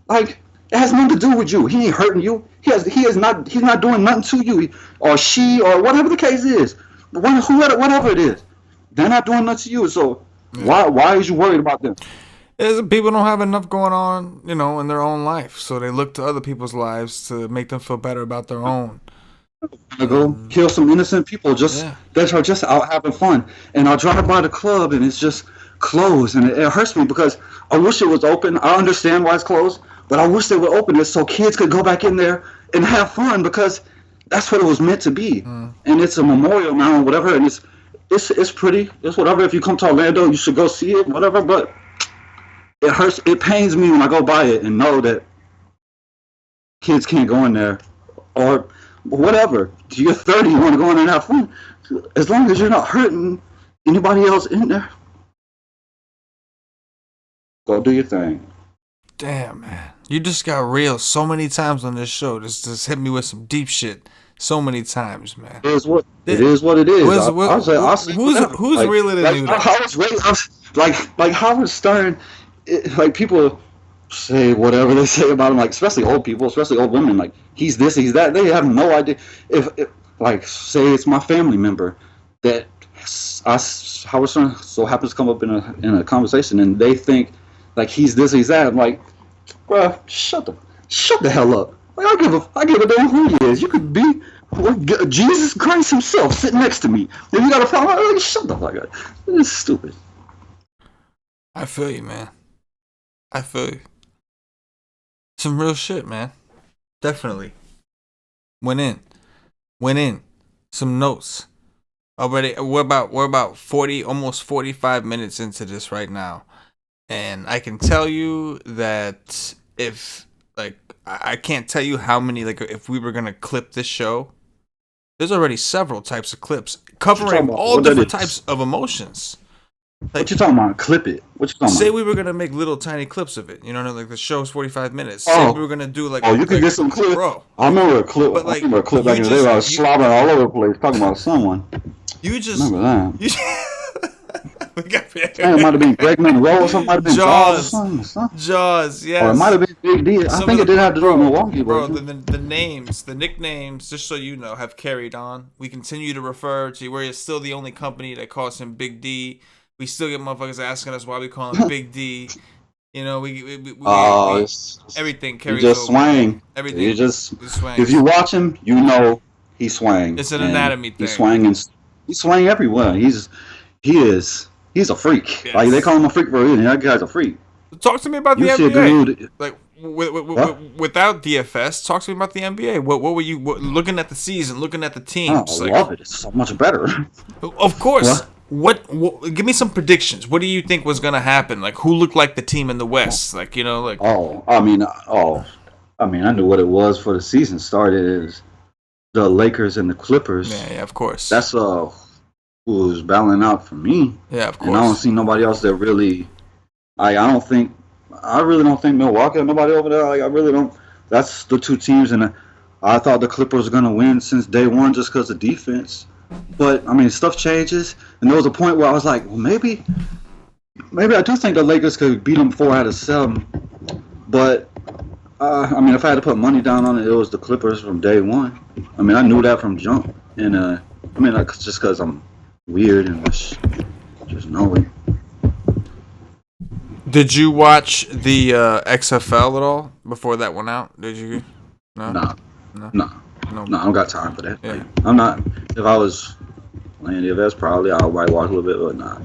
Like, it has nothing to do with you. He ain't hurting you. He's not doing nothing to you, or she, or whatever the case is. Whatever it is, they're not doing nothing to you. So why is you worried about them? People don't have enough going on, in their own life, so they look to other people's lives to make them feel better about their own. I go kill some innocent people that are just out having fun, and I'll drive by the club and it's just closed, and it hurts me because I wish it was open. I understand why it's closed, but I wish they would open it so kids could go back in there and have fun, because that's what it was meant to be. And it's a memorial now, whatever, and it's pretty. It's whatever. If you come to Orlando, you should go see it, whatever. But it hurts. It pains me when I go by it and know that kids can't go in there, or whatever. You're 30, you want to go in there and have fun. As long as you're not hurting anybody else in there, go do your thing. Damn, man. You just got real so many times on this show. This just hit me with some deep shit so many times, man. It is what it is. Who's realer than you? Like Howard Stern, like, people say whatever they say about him, like, especially old people, especially old women, like, he's this, he's that. They have no idea. If like, say it's my family member that Howard Stern so happens to come up in a conversation, and they think like he's this, he's that. I'm like, bruh, shut the hell up. Like, I give a damn who he is. You could be Jesus Christ himself sitting next to me. If you got a problem, like, shut the fuck up. It's stupid. I feel you, man. I feel you. Some real shit, man. Definitely. Went in. Some notes. Already, we're about 40, almost 45 minutes into this right now. And I can tell you that if, like, I can't tell you how many, like, if we were going to clip this show, there's already several types of clips covering all different types of emotions. What you talking about? Clip it. What you talking Say about? we were gonna make little tiny clips of it. You know, like the show's 45 minutes. Say we Oh, were gonna do like, you could get some clip. bro. I remember a clip. But I like remember a clip back you in the day where I was just slobbering all over the place talking about someone. you just Remember that? you. We got It might have been Greg Monroe or something. Might have been Jaws or something. Jaws, Or it might yes. have been Big D. I Some think of it did have to do with Milwaukee, bro. but The names, the nicknames, just so you know, have carried on. We continue to refer to we're still the only company that calls him Big D. We still get motherfuckers asking us why we call him Big D. You know, we everything he carries just over. swang. Everything He just swings. if you watch him, you know he swang. It's an And anatomy thing. He swang everywhere. He's a freak. Yes. Like they call him a freak for a reason. That guy's a freak. Talk to me about the You see a NBA. dude. Like without DFS, talk to me about the NBA. What were you looking at the season, looking at the teams? I love it. It's so much better. Of course. What? Give me some predictions. What do you think was gonna happen? Like who looked like the team in the West? Like like. I knew what it was for the season started is the Lakers and the Clippers. Yeah, of course. That's who was battling out for me. Yeah, of course. And I don't see nobody else that really. I really don't think Milwaukee or nobody over there. Like I really don't. That's the two teams, and I thought the Clippers were gonna win since day one just because of defense. But I mean, stuff changes, and there was a point where I was like, well, maybe I do think the Lakers could beat them 4 out of 7. But if I had to put money down on it, it was the Clippers from day one. I mean, I knew that from jump, and just because I'm weird and just know it. Did you watch the XFL at all before that went out? Did you? No. No, I don't got time for that. Yeah. Like, I'm not. If I was playing DFS, probably I might watch a little bit, but not.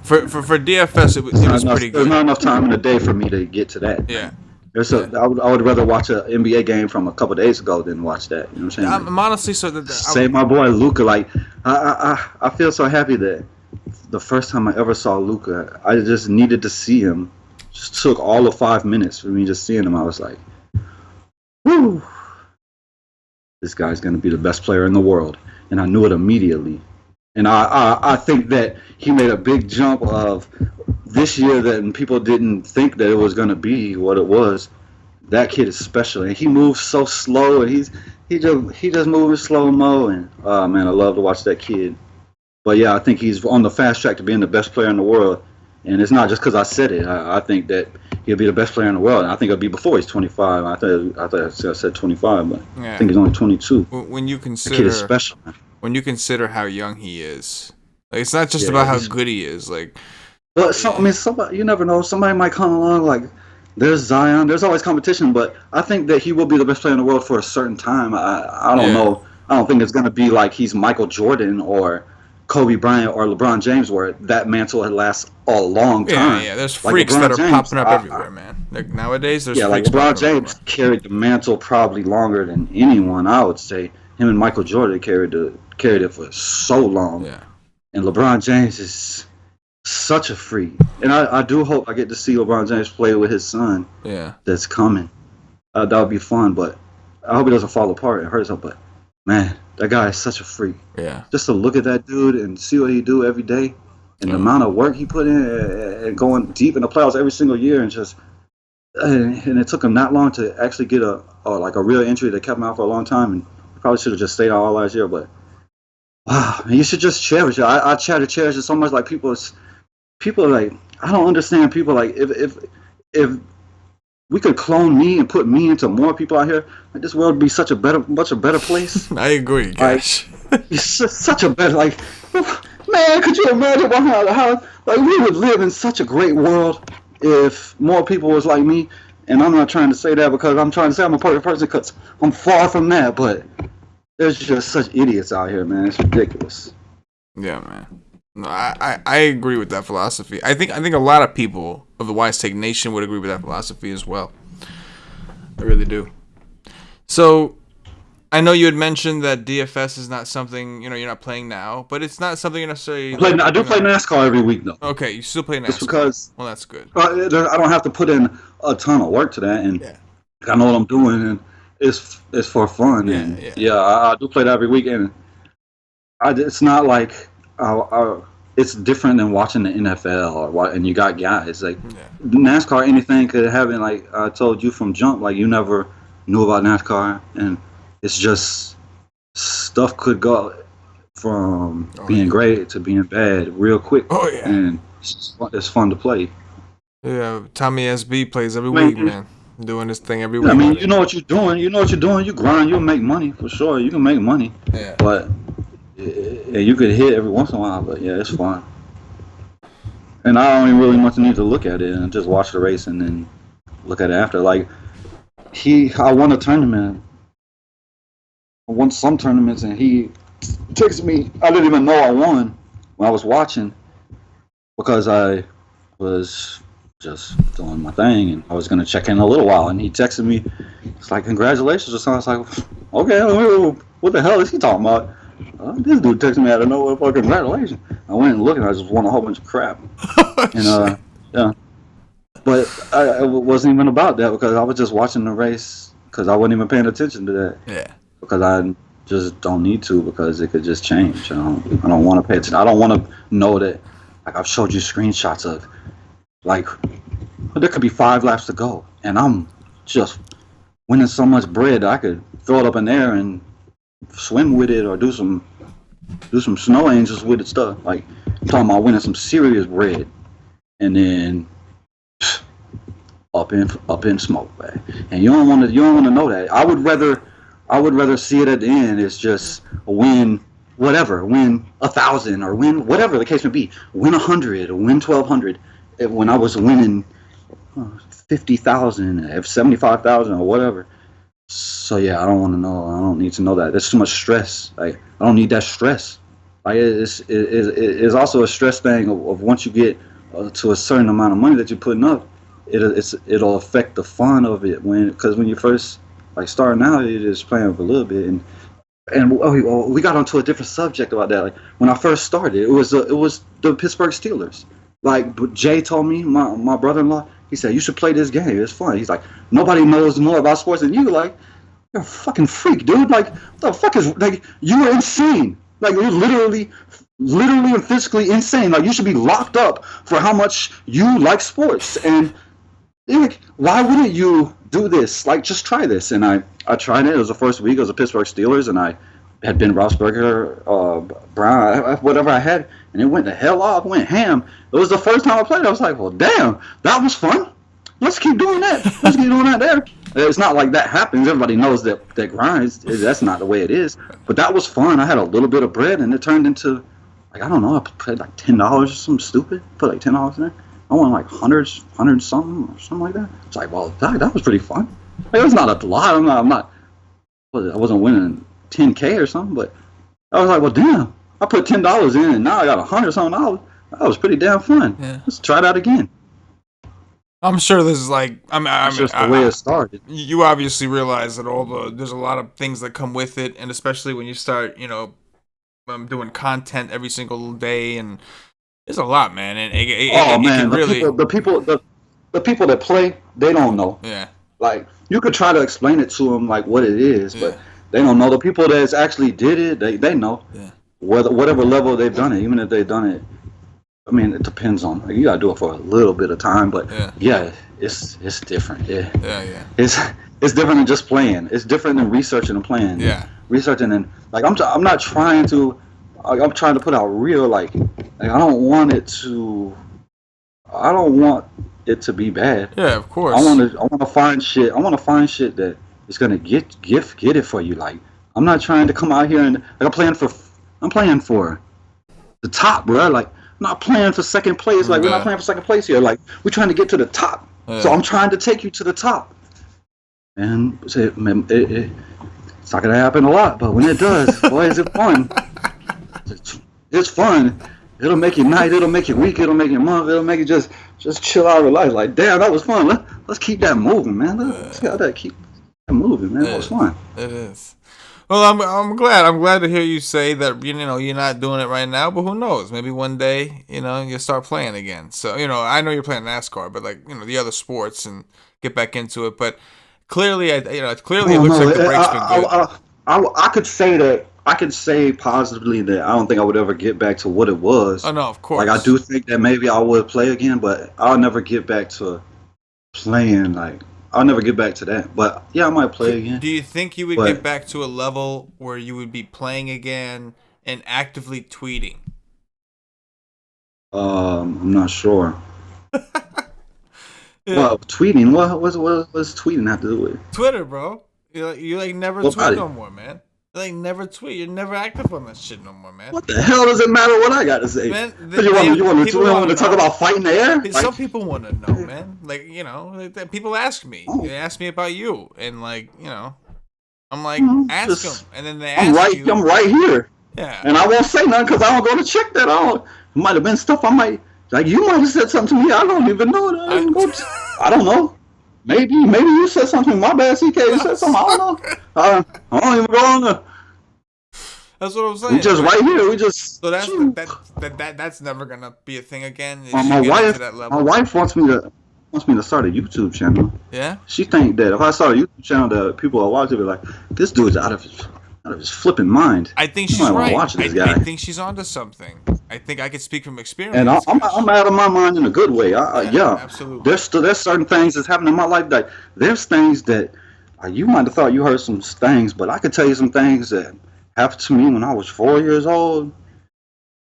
For DFS, it was pretty good. There's not enough time in the day for me to get to that. Yeah. I would rather watch an NBA game from a couple of days ago than watch that. You know what I'm saying? I'm honestly Say my boy Luka. Like I feel so happy that the first time I ever saw Luka, I just needed to see him. Just took all of 5 minutes for me just seeing him. I was like, woo. This guy's going to be the best player in the world. And I knew it immediately. And I think that he made a big jump of this year that people didn't think that it was going to be what it was. That kid is special. And he moves so slow. And he just moving slow-mo. And, oh, man, I love to watch that kid. But, yeah, I think he's on the fast track to being the best player in the world. And it's not just because I said it. I think that he'll be the best player in the world. And I think it'll be before he's 25. I thought I said 25, but yeah. I think he's only 22. When you consider the kid is special, man. When you consider how young he is, like it's not just about how good he is. Like, but somebody you never know. Somebody might come along. Like, there's Zion. There's always competition, but I think that he will be the best player in the world for a certain time. I don't know. I don't think it's gonna be like he's Michael Jordan or Kobe Bryant or LeBron James, where that mantle lasts a long time. Yeah. There's freaks that are popping up everywhere, man. Like nowadays, there's freaks LeBron James carried the mantle probably longer than anyone. I would say him and Michael Jordan carried it for so long. Yeah. And LeBron James is such a freak, and I do hope I get to see LeBron James play with his son. Yeah. That's coming. That would be fun, but I hope he doesn't fall apart and hurt himself. But man, that guy is such a freak. Yeah. Just to look at that dude and see what he do every day, and the amount of work he put in, and going deep in the playoffs every single year, and it took him that long to actually get a real injury that kept him out for a long time, and he probably should have just stayed out all last year. But wow, man, you should just cherish it. I try to cherish it so much. Like people are like, I don't understand people like if we could clone me and put me into more people out here, like this world would be much a better place. I agree, gosh. It's such a better, like, man, could you imagine how like we would live in such a great world if more people was like me? And I'm not trying to say that because I'm trying to say I'm a perfect person, because I'm far from that, but there's just such idiots out here, man. It's ridiculous. Yeah, man. No, I agree with that philosophy. I think a lot of people of the WiseTake Nation would agree with that philosophy as well. I really do. So, I know you had mentioned that DFS is not something you're not playing now, but it's not something you're necessarily. I do play NASCAR every week though. Okay, you still play NASCAR. Just because. Well, that's good. I don't have to put in a ton of work to that, and I know what I'm doing, and it's for fun. I do play that every week, and it's not like it's different than watching the NFL and you got guys like Yeah. NASCAR. Anything could happen. Like I told you from jump, like you never knew about NASCAR, and it's just stuff could go from being great to being bad real quick. Oh yeah. And it's fun to play. Yeah. Tommy SB plays every I week, mean, man. Doing this thing every I week. mean, you know what you're doing. You know what you're doing. You grind. You'll make money for sure. You can make money. Yeah. But yeah, you could hit every once in a while. But yeah, it's fun. And I don't even really much need to look at it and just watch the race and then look at it after. Like I won a tournament. I won some tournaments and he texted me. I didn't even know I won when I was watching because I was just doing my thing and I was gonna check in a little while. And he texted me. It's like congratulations or something. I was like, okay, what the hell is he talking about? This dude texted me out of nowhere. Fucking congratulations! I went and looked and I just won a whole bunch of crap. And yeah, but it wasn't even about that because I was just watching the race because I wasn't even paying attention to that. Yeah. Because I just don't need to because it could just change. I don't want to pay attention. I don't want to know that. Like I've showed you screenshots of, like there could be 5 laps to go and I'm just winning so much bread that I could throw it up in the air and swim with it or do some snow angels with it stuff. Like I'm talking about winning some serious bread and then up in smoke, man. And you don't want to know that. I would rather see it at the end. It's just win whatever, win 1,000 or win whatever the case may be, win 100 or win 1,200. When I was winning 50,000, 75,000 or whatever. So yeah, I don't want to know. I don't need to know that. That's too much stress. Like I don't need that stress. Like it's also a stress thing of once you get to a certain amount of money that you're putting up, it'll affect the fun of it because when you first like starting out, you're just playing for a little bit and we got onto a different subject about that. Like when I first started, it was the Pittsburgh Steelers. Like Jay told me, my brother-in-law. He said, you should play this game. It's fun. He's like, nobody knows more about sports than you. Like, you're a fucking freak, dude. Like, what the fuck is, like, you are insane. Like, you're literally and physically insane. Like, you should be locked up for how much you like sports. And, like, why wouldn't you do this? Like, just try this. And I tried it. It was the first week. It was the Pittsburgh Steelers. And I had Ben Roethlisberger, Brown, whatever I had. And it went the hell off, went ham. It was the first time I played. I was like, well, damn, that was fun. Let's keep doing that. Let's keep doing that there. It's not like that happens. Everybody knows that grinds. That's not the way it is. But that was fun. I had a little bit of bread, and it turned into, like, I don't know, I paid like $10 or something stupid. Put like $10 in there. I won like 100 something or something like that. It's like, well, that was pretty fun. Like, it was not a lot. I wasn't winning 10K or something, but I was like, well, damn. I put $10 in, and now I got $100 something. That was pretty damn fun. Yeah. Let's try that again. I'm sure this is like, That's just the way it started. You obviously realize that there's a lot of things that come with it, and especially when you start, doing content every single day, and there's a lot, man. And the people that play, they don't know. Yeah. Like you could try to explain it to them like what it is, but they don't know. The people that's actually did it, they know. Yeah. Whatever level they've done it, even if they've done it, I mean, it depends on. Like, you gotta do it for a little bit of time, but yeah it's different. Yeah. It's different than just playing. It's different than researching and playing. Yeah. Researching and like I'm not trying to. I'm trying to put out real like I don't want it to be bad. Yeah, of course. I want to find shit. I want to find shit that is gonna get it for you. Like I'm not trying to come out here and like I'm playing for the top, bro. Like, I'm not playing for second place. Like, we're not playing for second place here. Like, we're trying to get to the top. Yeah. So I'm trying to take you to the top. And it's not going to happen a lot, but when it does, boy, is it fun. It's fun. It'll make your night. It'll make your week. It'll make your month. It'll make you just chill out of life. Like, damn, that was fun. Let's keep that moving, man. Let's keep that moving, man. That was fun. It is. Well, I'm glad. I'm glad to hear you say that. You're not doing it right now, but who knows? Maybe one day, you'll start playing again. So, I know you're playing NASCAR, but like, the other sports and get back into it. But clearly, it looks like the break's been good. I could say that I could say positively that I don't think I would ever get back to what it was. Oh no, of Like I course. do think that maybe I would play again, but I'll never get back to playing. Like I'll never get back to that. But yeah, I might play again. Do you think you would get But back to a level where you would be playing again and actively tweeting? I'm not sure. Yeah. Well, tweeting. What's tweeting have to do with? Twitter, bro. You like never What tweet about no it? more, man. You like never tweet. You're never active on that shit no more, man. What the hell does it matter what I got to say? Man, You want to talk about fighting the air? Like, some people want to know, man. Like people ask me. oh, They ask me about you, and I'm like, ask just, them, and then they ask you. I'm right here, Yeah. and I won't say nothing because I don't go to check that out. It might have been stuff I might like. You might have said something to me. I don't even know. I don't know. Maybe you said something. My bad, CK. You said something. I don't know. I don't even go on the. That's what I'm saying. We just right here. We just. So that's never gonna be a thing again. Is My you get wife. into that level. My wife wants me to start a YouTube channel. Yeah. She think that if I start a YouTube channel, that people will watch it, be like, this dude's out of his flipping mind. I think You she's might wanna right. watch this guy. I think she's onto something. I think I could speak from experience. And I'm out of my mind in a good way. Yeah, absolutely. There's certain things that's happening in my life that there's things that you might have thought you heard some things, but I could tell you some things that happened to me when I was 4 years old,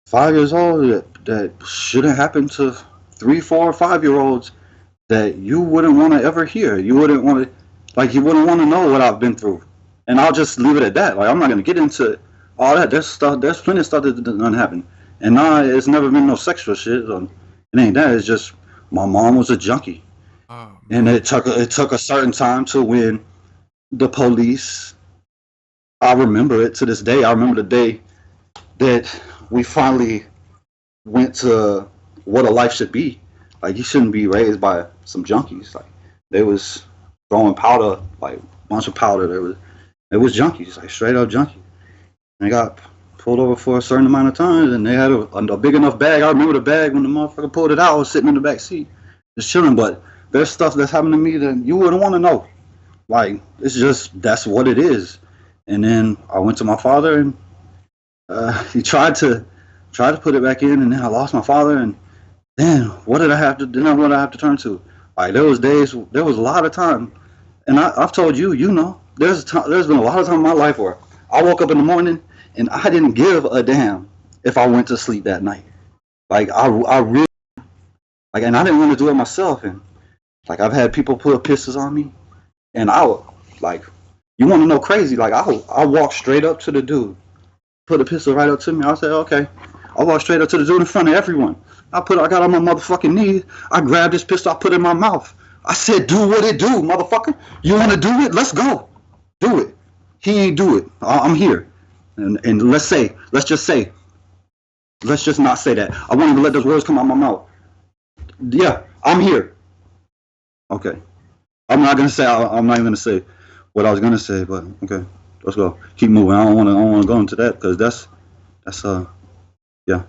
5 years old that shouldn't happen to 3, 4, 5-year-olds that you wouldn't want to ever hear. You wouldn't want to, you wouldn't want to know what I've been through. And I'll just leave it at that. Like I'm not gonna get into all that. There's plenty of stuff that doesn't happen. And nah, it's never been no sexual shit. It ain't that. It's just my mom was a junkie, and it took a certain time to when the police. I remember it to this day. I remember the day that we finally went to what a life should be. Like you shouldn't be raised by some junkies. Like they was throwing powder, like a bunch of powder. It was junkies, like straight up junkies. They got pulled over for a certain amount of time, and they had a big enough bag. I remember the bag when the motherfucker pulled it out. I was sitting in the back seat, just chilling. But there's stuff that's happened to me that you wouldn't want to know. Like it's just that's what it is. And then I went to my father, and he tried to put it back in, and then I lost my father, and then what did I have to turn to? Like there was a lot of time, and I've told you, there's been a lot of time in my life where I woke up in the morning and I didn't give a damn if I went to sleep that night. Like I really and I didn't want to do it myself, and I've had people put pistols on me, and I would you want to know crazy? Like I walked straight up to the dude, put a pistol right up to me. I said, okay. I walked straight up to the dude in front of everyone. I got on my motherfucking knees. I grabbed his pistol. I put it in my mouth. I said, do what it do, motherfucker. You want to do it? Let's go. Do it. He ain't do it. I'm here. And let's just not say that. I won't even let those words come out of my mouth. Yeah, I'm here. Okay. I'm not even gonna say what I was gonna say, but okay. Let's go. Keep moving. I don't wanna go into that because that's yeah.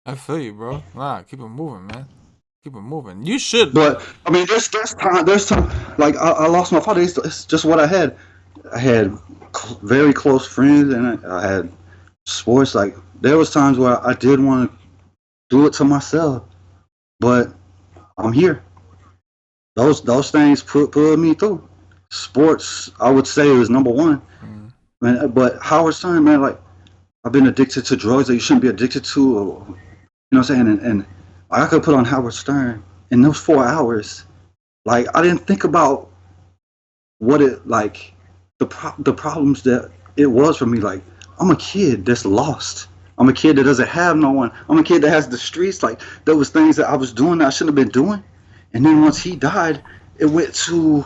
I feel you, bro. Nah, keep it moving, man. Keep it moving. You should. But I mean, there's time. Like I lost my father. It's just what I had. I had very close friends, and I had sports. Like there was times where I did want to do it to myself, but I'm here. Those things put me through. Sports, I would say, is number one. Man, but Howard Stern, man, like I've been addicted to drugs that you shouldn't be addicted to. Or, you know what I'm saying? And I could put on Howard Stern in those 4 hours. Like I didn't think about what it like the problems that it was for me. Like I'm a kid that's lost. I'm a kid that doesn't have no one. I'm a kid that has the streets. Like there was things that I was doing that I shouldn't have been doing. And then once he died, it went to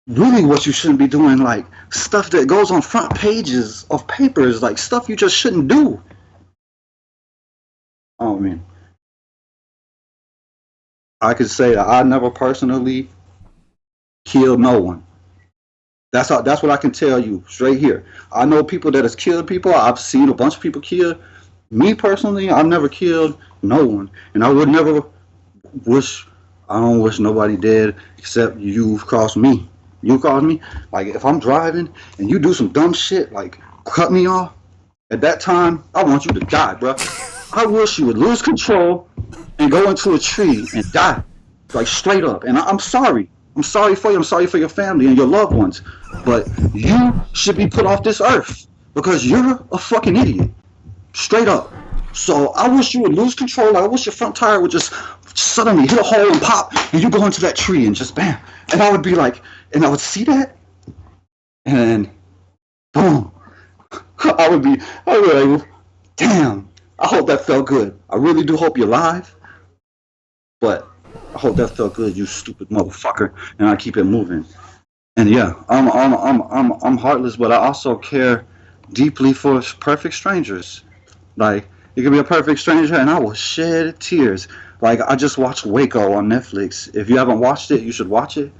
really what you shouldn't be doing, like stuff that goes on front pages of papers, like stuff you just shouldn't do. Oh man. I could say that I never personally killed no one. That's what I can tell you straight here. I know people that has killed people. I've seen a bunch of people killed. Me personally, I've never killed no one. And I would never I don't wish nobody dead except you've crossed me. You crossed me. Like if I'm driving and you do some dumb shit, like cut me off, At that time, I want you to die, bro. I wish you would lose control and go into a tree and die, like straight up. And I'm sorry. I'm sorry for you. I'm sorry for your family and your loved ones. But you should be put off this earth because you're a fucking idiot. Straight up. So I wish you would lose control. I wish your front tire would just suddenly hit a hole and pop, and you go into that tree and just bam. And I would be like, and I would see that, and boom. I would be like, damn. I hope that felt good. I really do hope you're alive, but I hope that felt good, you stupid motherfucker. And I keep it moving. And yeah, I'm heartless, but I also care deeply for perfect strangers. Like, you could be a perfect stranger, and I will shed tears. Like, I just watched Waco on Netflix. If you haven't watched it, you should watch it.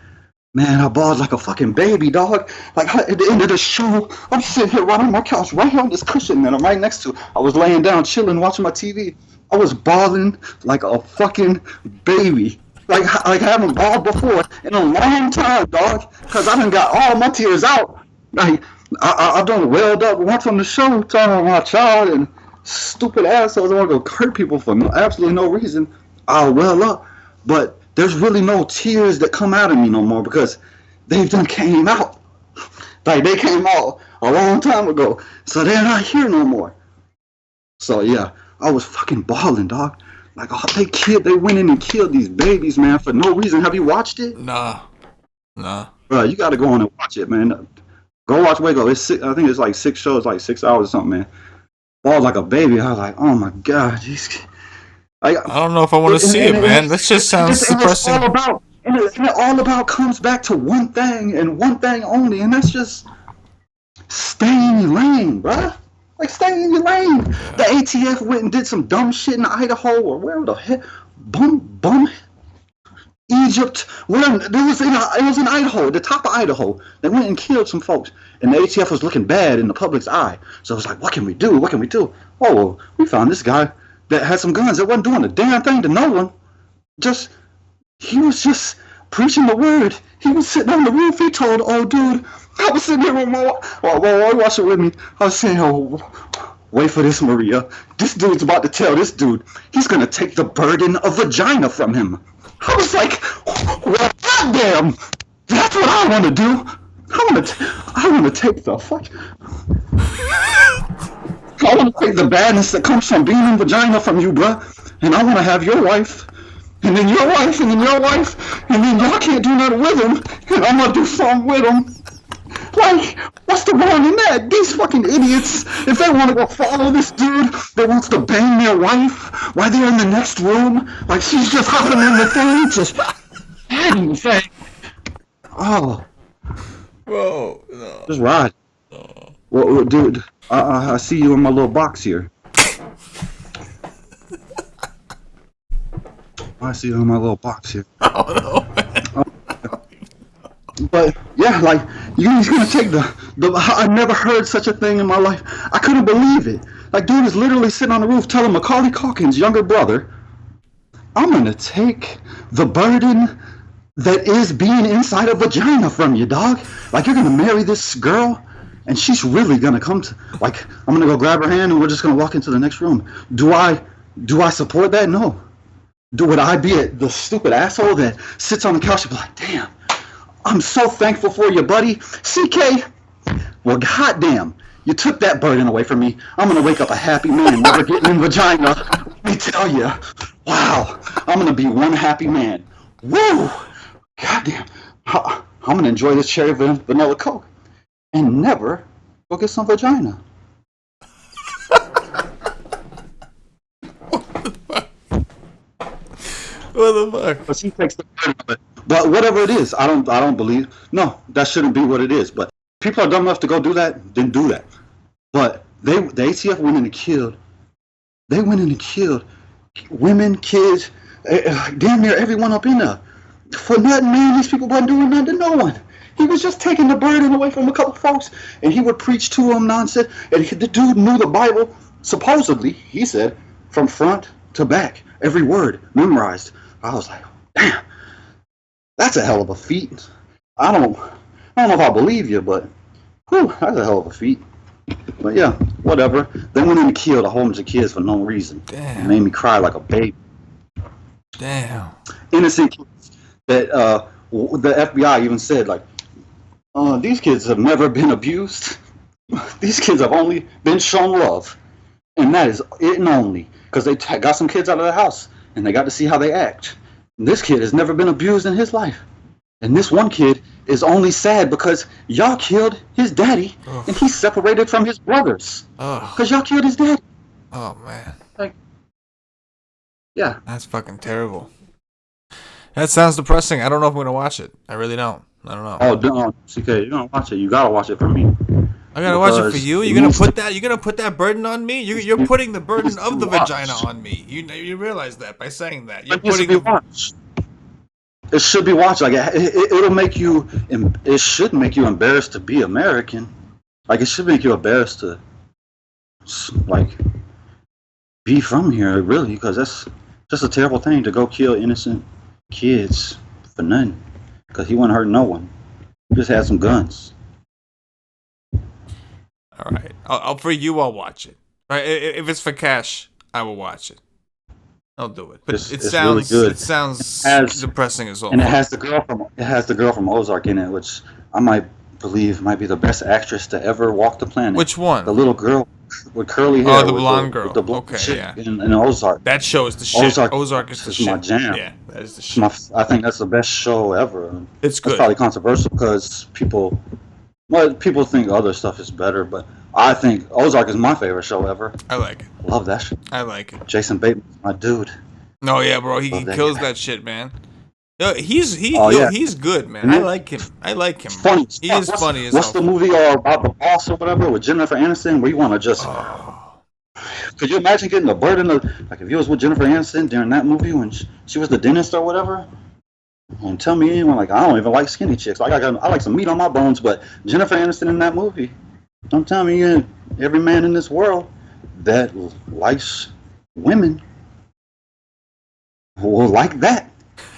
Man, I bawled like a fucking baby, dog. Like, at the end of the show, I'm sitting here right on my couch, right here on this cushion that I'm right next to. I was laying down, chilling, watching my TV. I was bawling like a fucking baby. Like I haven't bawled before in a long time, dog. Because I done got all my tears out. Like, I done welled up watching the show, talking about my child and stupid assholes. I want to go hurt people for absolutely no reason. I'll well up. But there's really no tears that come out of me no more because they've done came out. Like, they came out a long time ago. So they're not here no more. So yeah, I was fucking balling, dog. Like, oh, they went in and killed these babies, man, for no reason. Have you watched it? Nah. Bro, you gotta go on and watch it, man. Go watch Waco. I think it's like 6 shows, like 6 hours or something, man. Balled like a baby. I was like, oh my god, I don't know if I want to see it, man. That just sounds depressing. And it all about comes back to one thing and one thing only, and that's just stay in your lane, bruh. Like, stay in your lane. Yeah. The ATF went and did some dumb shit in Idaho or where the heck, bum, Egypt. It was in Idaho, the top of Idaho. They went and killed some folks, and the ATF was looking bad in the public's eye. So it was like, what can we do? What can we do? Oh, well, we found this guy that had some guns that wasn't doing a damn thing to no one. He was just preaching the word. He was sitting on the roof. He told, oh, dude, I was sitting there with my wife. Watch it with me. I was saying, oh, wait for this, Maria. This dude's about to tell this dude he's going to take the burden of vagina from him. I was like, well, goddamn, that's what I want to do. I want to take the fuck. I want to take the badness that comes from being in vagina from you, bruh. And I want to have your wife, and then your wife, and then your wife, and then y'all can't do nothing with them, and I'm going to do something with them. Like, what's the wrong in that? These fucking idiots, if they want to go follow this dude that wants to bang their wife while they're in the next room, like she's just hopping in the thing, just hiding the thing. Oh. Bro, no. Just ride. No. Well, dude, I see you in my little box here. I see you in my little box here. Oh, no, man. But yeah, like, he's gonna take the I never heard such a thing in my life. I couldn't believe it. Like, dude is literally sitting on the roof telling Macaulay Culkin's younger brother, I'm gonna take the burden that is being inside a vagina from you, dog. Like, you're gonna marry this girl and she's really gonna come to, like, I'm gonna go grab her hand and we're just gonna walk into the next room. Do I support that? No. Would I be the stupid asshole that sits on the couch and be like, damn, I'm so thankful for you, buddy. CK, well, goddamn, you took that burden away from me. I'm going to wake up a happy man, never getting in vagina. Let me tell you, wow, I'm going to be one happy man. Woo! Goddamn, I'm going to enjoy this cherry vanilla Coke and never go get some vagina. What the fuck? But she takes the burden of it. But whatever it is, I don't believe. No, that shouldn't be what it is. But people are dumb enough to go do that, then do that. But the ATF went in and killed. They went in and killed women, kids, damn near everyone up in there. For nothing, man. These people weren't doing nothing to no one. He was just taking the burden away from a couple folks, and he would preach to them nonsense. And the dude knew the Bible, supposedly, he said, from front to back, every word memorized. I was like, damn. That's a hell of a feat. I don't know if I believe you, but whew, that's a hell of a feat. But yeah, whatever. They went in and killed a whole bunch of kids for no reason. Damn. It made me cry like a baby. Damn. Innocent kids that the FBI even said, like, these kids have never been abused. These kids have only been shown love. And that is it and only. Because they got some kids out of the house and they got to see how they act. And this kid has never been abused in his life. And this one kid is only sad because y'all killed his daddy. Ugh. And he's separated from his brothers. Because y'all killed his daddy. Oh, man. Like, yeah. That's fucking terrible. That sounds depressing. I don't know if I'm going to watch it. I really don't. I don't know. Oh, don't. CK, you don't watch it. You got to watch it for me. I gotta watch it for you. You're gonna put that burden on me. You're putting the burden of the vagina on me. You realize that by saying that. You're putting it should be watched. Like it'll make you. It should make you embarrassed to be American. Like it should make you embarrassed to, like, be from here. Really, because that's just a terrible thing to go kill innocent kids for nothing. Because he wouldn't hurt no one. He just had some guns. All right. For you, I'll watch it. Right? If it's for cash, I will watch it. I'll do it. But it sounds really good. It sounds depressing as well. And it has the girl from Ozark in it, which I might believe might be the best actress to ever walk the planet. Which one? The little girl with curly hair. Oh, the blonde girl. The blonde chick in Ozark. That show is the shit. Ozark is the shit. My jam. Yeah, that is the shit. I think that's the best show ever. It's good. It's probably controversial because people think other stuff is better, but I think Ozark is my favorite show ever. I like it. Love that shit. I like it. Jason Bateman's my dude. No, yeah, bro, he kills that shit, man. Yo, he's good, man. Mm-hmm. I like him. Funny. He is funny as hell. What's the movie about the boss or whatever with Jennifer Aniston where you want to just... Could you imagine getting the burden of... Like, if you was with Jennifer Aniston during that movie when she was the dentist or whatever... And tell me anyone, like, I don't even like skinny chicks. Like, I like some meat on my bones, but Jennifer Aniston in that movie, don't tell me every man in this world that likes women will like that.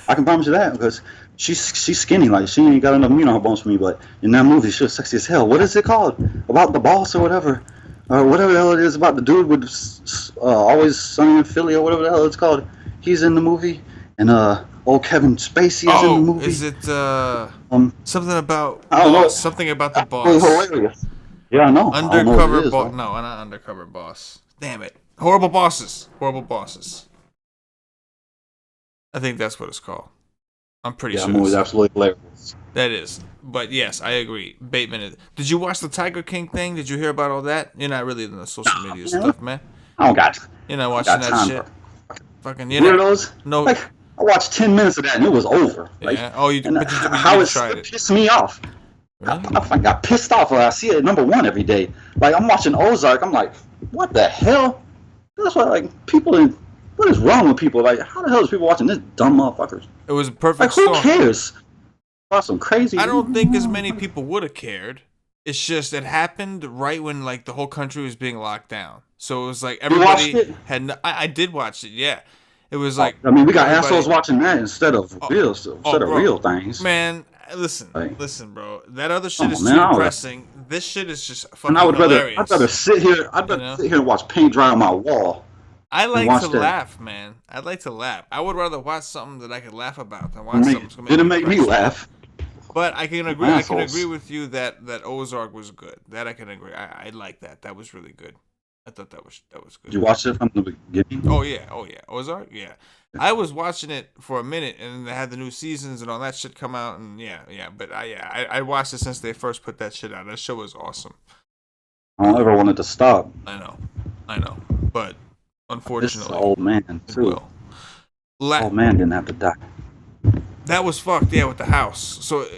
I can promise you that, because she's skinny. Like, she ain't got enough meat on her bones for me, but in that movie, she was sexy as hell. What is it called? About the boss or whatever. Or whatever the hell it is about the dude with Always Sunny in Philly or whatever the hell it's called. He's in the movie, and old Kevin Spacey is in the movie. Is it something about I don't know. Something about the boss? It's hilarious. Yeah, I know. Undercover boss. No, not Undercover Boss. Damn it. Horrible Bosses. Horrible Bosses. I think that's what it's called. I'm pretty sure. Yeah, the movie's absolutely hilarious. That is. But yes, I agree. Bateman. Did you watch the Tiger King thing? Did you hear about all that? You're not really in the social media stuff, man. I don't got. You're not watching that shit. Fucking weirdos. No. Like, I watched 10 minutes of that and it was over. Like, yeah. Oh, you how it pissed me off. Really? I got pissed off when I see it at number 1 every day. Like, I'm watching Ozark. I'm like, what the hell? That's why, like, what is wrong with people? Like, how the hell is people watching this dumb motherfuckers? It was a perfect like, who cares? About some crazy. I don't think as many people would have cared. It's just it happened right when, like, the whole country was being locked down. So it was like everybody had. I did watch it. Yeah. It was like, I mean, we got assholes watching that instead of real things. Man, listen, bro. That other shit is too depressing. This shit is just fucking hilarious. I'd rather sit here. Sit here and watch paint dry on my wall. I like to laugh, man. I'd like to laugh. I would rather watch something that I could laugh about than watch something. Didn't make me laugh. But I can agree. I can agree with you that Ozark was good. That I can agree. I like that. That was really good. I thought that was good. Did you watch it from the beginning? Oh yeah. Ozark, yeah. I was watching it for a minute, and they had the new seasons and all that shit come out, and yeah. But I watched it since they first put that shit out. That show was awesome. I don't ever want it to stop. I know. But unfortunately, this is an old man too. Old man didn't have to die. That was fucked. Yeah, with the house. So.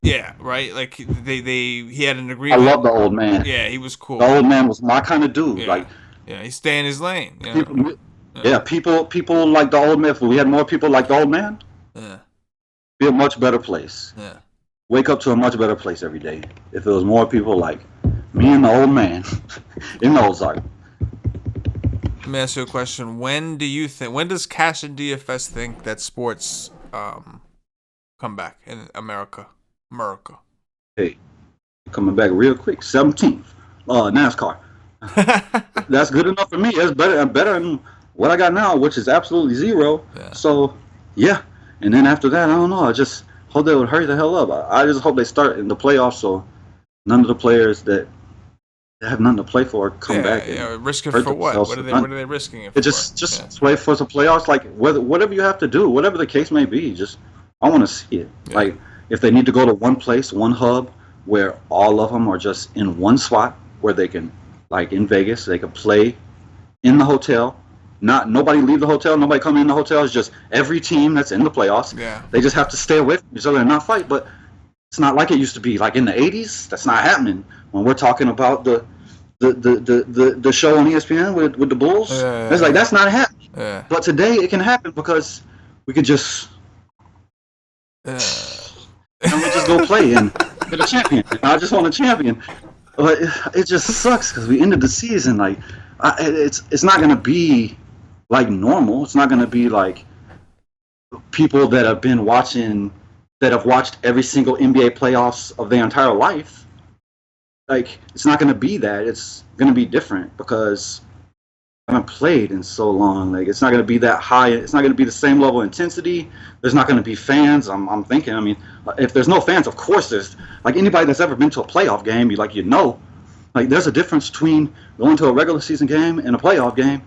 Yeah, right. Like he had an agreement. I love the old man. Yeah, he was cool. The old man was my kind of dude. Yeah. Like, he stay in his lane. You know? People like the old man. If we had more people like the old man, be a much better place. Yeah, wake up to a much better place every day. If it was more people like me and the old man in Ozark. Let me ask you a question. When does CashinDFS think that sports come back in America? Hey, coming back real quick. 17th, NASCAR. That's good enough for me. It's better than what I got now, which is absolutely zero. Yeah. So, yeah. And then after that, I don't know. I just hope they would hurry the hell up. I just hope they start in the playoffs so none of the players that have nothing to play for come back. Yeah, risk it for what? What are they risking it for? Just wait for some playoffs. Like whatever you have to do, whatever the case may be. Just I want to see it. Yeah. Like if they need to go to one place, one hub, where all of them are just in one spot, where they can, like in Vegas, they can play in the hotel. Nobody leave the hotel. Nobody come in the hotel. It's just every team that's in the playoffs. Yeah. They just have to stay away from each other and not fight. But it's not like it used to be. Like in the '80s, that's not happening. When we're talking about the show on ESPN with the Bulls, it's like that's not happening. Yeah. But today it can happen because we could just and we just go play and get a champion. I just want a champion. But it just sucks because we ended the season like it's not gonna be like normal. It's not gonna be like people that have been watching, that have watched every single NBA playoffs of their entire life. Like, it's not going to be that. It's going to be different because I haven't played in so long. Like, it's not going to be that high. It's not going to be the same level of intensity. There's not going to be fans. I'm thinking, I mean, if there's no fans, of course there's, like, anybody that's ever been to a playoff game, like, there's a difference between going to a regular season game and a playoff game.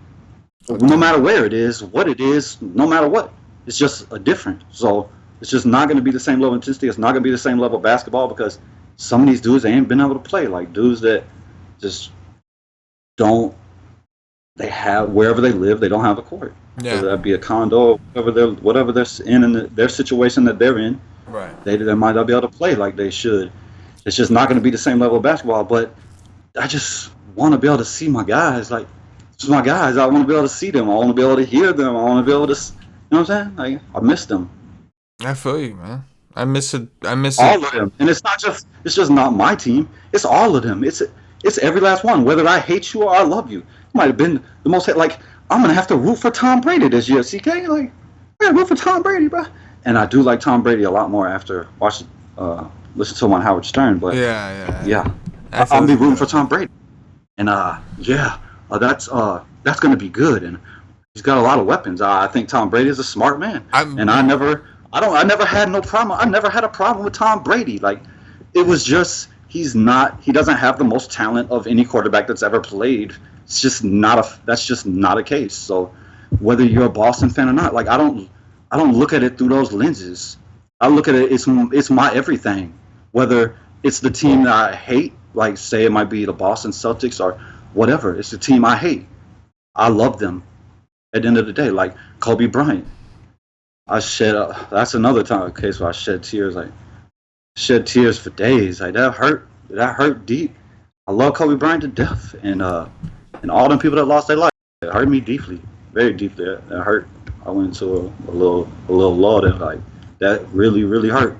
No matter where it is, what it is, no matter what. It's just a different. So, it's just not going to be the same level of intensity. It's not going to be the same level of basketball because some of these dudes, they ain't been able to play. Like dudes that just don't, they have, wherever they live, they don't have a court. Yeah. Whether that be a condo, whatever they're in their situation that they're in, right. They might not be able to play like they should. It's just not going to be the same level of basketball. But I just want to be able to see my guys. Like, this is my guys. I want to be able to see them. I want to be able to hear them. I want to be able to, you know what I'm saying? Like, I miss them. I feel you, man. I miss it. All of them, and it's just not my team. It's all of them. It's every last one. Whether I hate you or I love you, it might have been the most. Like I'm gonna have to root for Tom Brady this year. CK, like I gotta root for Tom Brady, bro. And I do like Tom Brady a lot more after listen to him on Howard Stern. But yeah, I'll be rooting for Tom Brady. And that's gonna be good. And he's got a lot of weapons. I think Tom Brady is a smart man. I never had no problem. I never had a problem with Tom Brady. Like, it was just he doesn't have the most talent of any quarterback that's ever played. It's just that's just not a case. So whether you're a Boston fan or not, like I don't look at it through those lenses. I look at it, it's my everything. Whether it's the team that I hate, like say it might be the Boston Celtics or whatever, it's the team I hate. I love them at the end of the day, like Kobe Bryant. That's another case where I shed tears. Like, shed tears for days. Like, that hurt deep. I love Kobe Bryant to death. And all them people that lost their life, it hurt me deeply. Very deeply. It hurt. I went into a little lull that, like, that really, really hurt.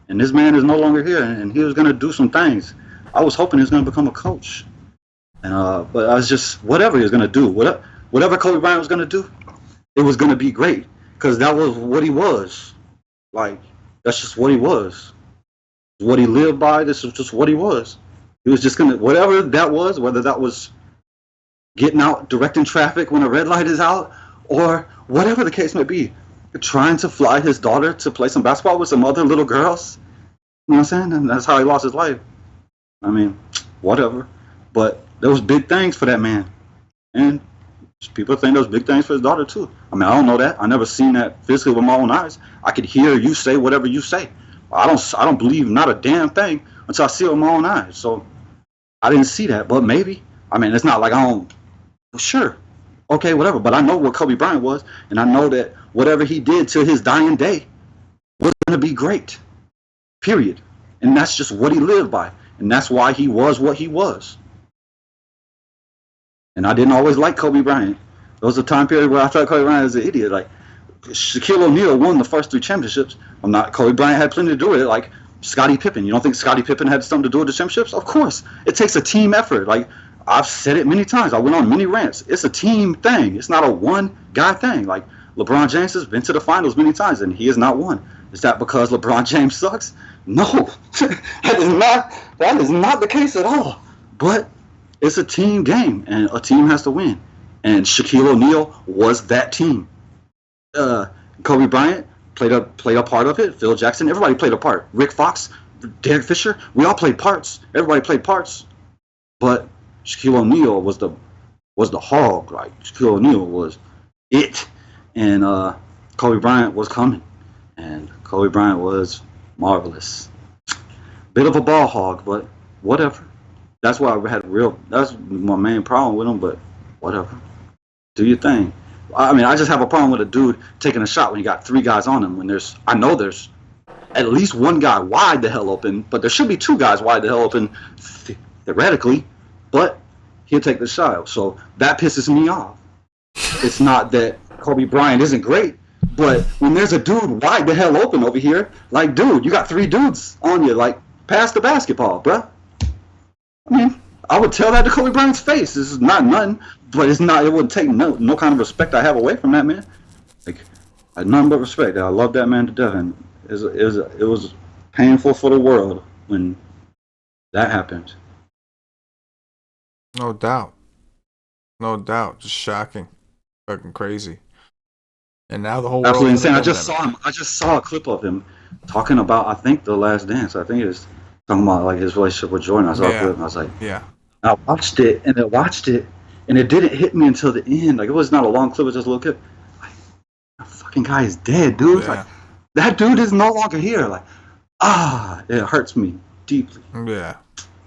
And this man is no longer here, and he was going to do some things. I was hoping he was going to become a coach. And but I was just, whatever he was going to do, whatever Kobe Bryant was going to do, it was going to be great. Because that was what he was. Like, that's just what he was. What he lived by, this was just what he was. He was just going to, whatever that was, whether that was getting out, directing traffic when a red light is out, or whatever the case may be, trying to fly his daughter to play some basketball with some other little girls. You know what I'm saying? And that's how he lost his life. I mean, whatever. But there was big things for that man. And people think there's big things for his daughter too. I mean, I don't know that. I never seen that physically with my own eyes. I could hear you say whatever you say. I don't believe not a damn thing until I see it with my own eyes. So I didn't see that, but maybe. I mean, it's not like I don't. Sure, okay, whatever. But I know what Kobe Bryant was, and I know that whatever he did to his dying day was going to be great. Period. And that's just what he lived by, and that's why he was what he was. And I didn't always like Kobe Bryant. There was a time period where I thought Kobe Bryant was an idiot. Like, Shaquille O'Neal won the first 3 championships. Kobe Bryant had plenty to do with it. Like, Scottie Pippen. You don't think Scottie Pippen had something to do with the championships? Of course. It takes a team effort. Like, I've said it many times. I went on many rants. It's a team thing. It's not a one-guy thing. Like, LeBron James has been to the finals many times, and he has not won. Is that because LeBron James sucks? No. That is not the case at all. But it's a team game, and a team has to win. And Shaquille O'Neal was that team. Kobe Bryant played a part of it. Phil Jackson, everybody played a part. Rick Fox, Derek Fisher, we all played parts. Everybody played parts. But Shaquille O'Neal was the hog. Like Shaquille O'Neal was it, and Kobe Bryant was coming, and Kobe Bryant was marvelous. Bit of a ball hog, but whatever. That's why I had that's my main problem with him. But whatever, do your thing. I mean, I just have a problem with a dude taking a shot when you got 3 guys on him. When I know there's at least 1 guy wide the hell open, but there should be 2 guys wide the hell open theoretically. But he'll take the shot, so that pisses me off. It's not that Kobe Bryant isn't great, but when there's a dude wide the hell open over here, like, dude, you got 3 dudes on you, like, pass the basketball, bruh. I mean, I would tell that to Kobe Bryant's face. This is not nothing, but it's not. It wouldn't take no kind of respect I have away from that man. Like, I had nothing but respect. I love that man to death, and it was painful for the world when that happened. No doubt. No doubt. Just shocking. Fucking crazy. And now the whole world absolutely insane. I just saw a clip of him talking about, I think, The Last Dance. I think it was talking about like his relationship with Jordan. I saw a clip and I was like, yeah. I watched it and it didn't hit me until the end. Like, it was not a long clip, it was just a little clip. Like, that fucking guy is dead, dude. Yeah. Like, that dude is no longer here. Like, it hurts me deeply. Yeah.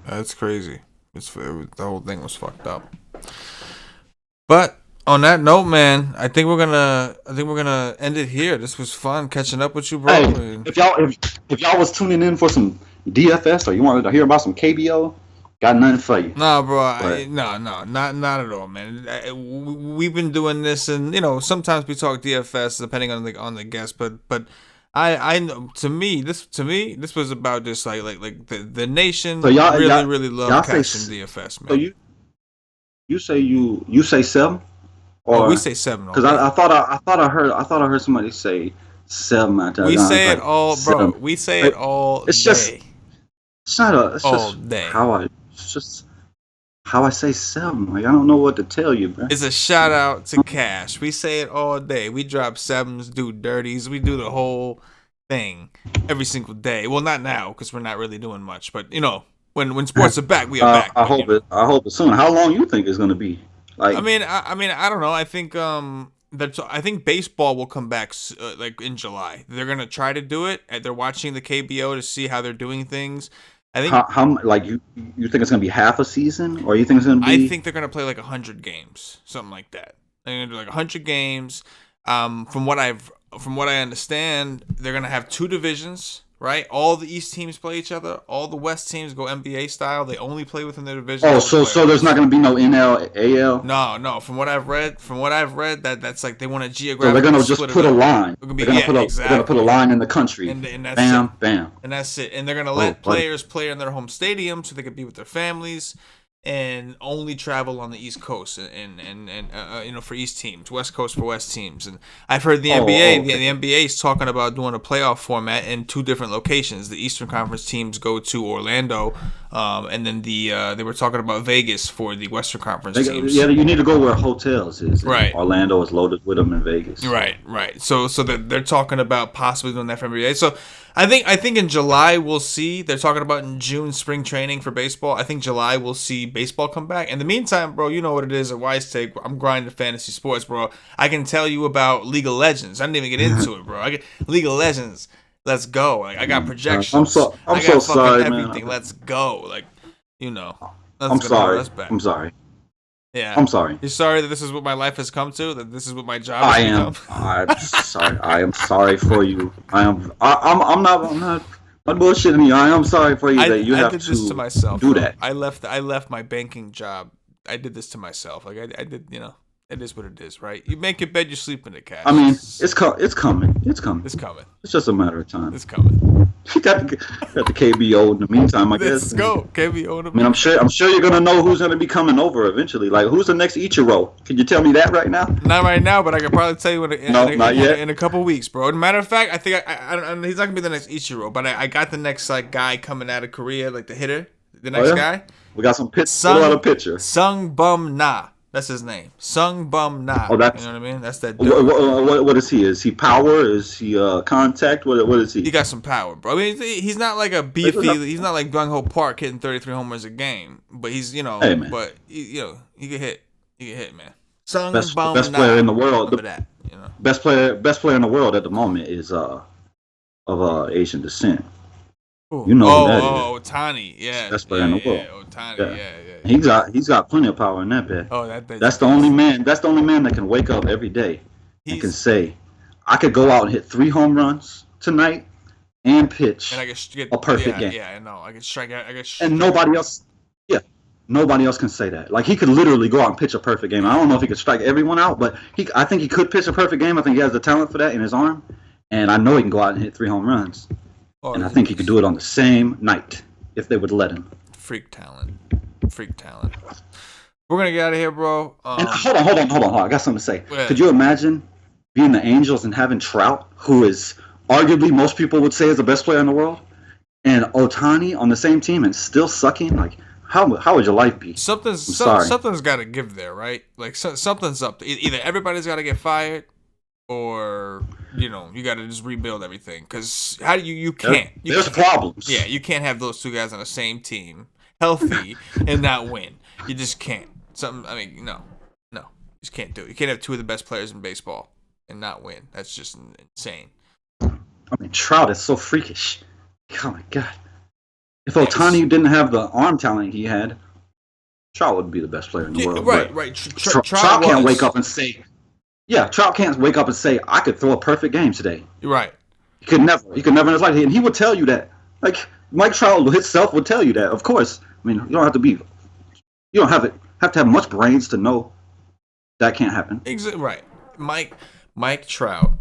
That's crazy. The whole thing was fucked up. But on that note, man, I think we're gonna end it here. This was fun catching up with you, bro. Hey, if y'all was tuning in for some DFS or you wanted to hear about some KBO, got nothing for you. Nah, bro. Not at all, man. We've been doing this, and sometimes we talk DFS depending on the guest, but I know to me this was about just like the nation. So y'all really love CashinDFS, man. So you say 7, or we say 7? Because I thought I heard somebody say 7. We say it all, bro. We say it all. It's just all day. It's just how I say 7. Like, I don't know what to tell you, bro. It's a shout out to Cash. We say it all day. We drop 7s, do dirties. We do the whole thing every single day. Well, not now because we're not really doing much, but when sports are back, we are back. I hope it soon. How long you think it's gonna be? Like, I mean, I don't know. I think I think baseball will come back like in July. They're gonna try to do it. They're watching the KBO to see how they're doing things. I think how like you think it's gonna be half a season, or you think it's gonna be? I think they're gonna play like 100 games, something like that. They're gonna do like 100 games. From what I understand, they're gonna have 2 divisions, right? All the East teams play each other. All the West teams go NBA style. They only play within their division. Oh, so there's not gonna be no NL, AL? No. From what I've read, that's like they want to geographically. So they're gonna just put a line. They're gonna put a line in the country. And that's bam, it. bam. And that's it. And they're gonna let players play in their home stadium so they could be with their families. And only travel on the East Coast and for East teams, West Coast for West teams. And I've heard the NBA, the NBA is talking about doing a playoff format in 2 different locations. The Eastern Conference teams go to Orlando, and then they were talking about Vegas for the Western Conference teams. Yeah, you need to go where hotels is. Right. Orlando is loaded with them in Vegas. Right. So they're talking about possibly doing that for NBA. So I think in July we'll see. They're talking about in June spring training for baseball. I think July we'll see baseball come back. In the meantime, bro, you know what it is at WiseTake. I'm grinding fantasy sports, bro. I can tell you about League of Legends. I didn't even get into it, bro. League of Legends. Let's go. Like, I got projections. I'm so sorry, everything. Man. Let's go. Like, I'm sorry. I'm sorry. Yeah. I'm sorry. You're sorry that this is what my life has come to? That this is what my job has become? I'm sorry. I am sorry for you. I'm not bullshitting you. I am sorry for you that you have to myself, do bro. that. I left my banking job. I did this to myself. Like I did, it is what it is, right? You make your bed, you sleep in it, Cash. I mean, it's coming. It's coming. It's just a matter of time. It's coming. You got the KBO in the meantime, I guess. Let's go, KBO. I mean, I'm sure you're gonna know who's gonna be coming over eventually. Like, who's the next Ichiro? Can you tell me that right now? Not right now, but I can probably tell you not yet. In a couple weeks, bro. Matter of fact, I think I he's not gonna be the next Ichiro, but I got the next like guy coming out of Korea, like the hitter. The next yeah? guy, We got some pictures. What about a picture? Sung Bum Na. That's his name. Sung Bum Na. Oh, that's, you know what I mean? That's that dude. What is he? Is he power? Is he contact? What is he? He got some power, bro. I mean, he's not like a beefy. He's not like Gung Ho Park hitting 33 homers a game. But he's, you know, hey, man. but he can hit. He can hit, man. Sung best Bum best Na. player in the world. That, you know? Best player in the world at the moment is of Asian descent. Ooh. You know who that is. Ohtani, yeah. Best player in the world. Ohtani, yeah. He's got plenty of power in that bed. Oh, that's the only man that can wake up every day and can say, I could go out and hit 3 home runs tonight and pitch and I could get a perfect game. Yeah, I know. I could strike out. And nobody else can say that. Like, he could literally go out and pitch a perfect game. I don't know if he could strike everyone out, but I think he could pitch a perfect game. I think he has the talent for that in his arm, and I know he can go out and hit 3 home runs. And I think he could do it on the same night if they would let him. Freak talent. We're gonna get out of here, bro. And hold on. I got something to say. Could you imagine being the Angels and having Trout, who is arguably most people would say is the best player in the world, and Ohtani on the same team and still sucking? Like, how would your life be? Something's got to give there, right? Like something's up. Either everybody's got to get fired, or you got to just rebuild everyking. Because how do you can't? There's problems. Yeah, you can't have those two guys on the same team, healthy, and not win. You just can't. No, you just can't do it. You can't have two of the best players in baseball and not win. That's just insane. I mean, Trout is so freakish. Oh my god! If Ohtani didn't have the arm talent he had, Trout would be the best player in the world. Right. Trout can't wake up and say, Trout can't wake up and say, I could throw a perfect game today. Right. He could never in his life. And he would tell you that. Like, Mike Trout himself would tell you that, of course. I mean, you don't have to have much brains to know that can't happen. Right. Mike Trout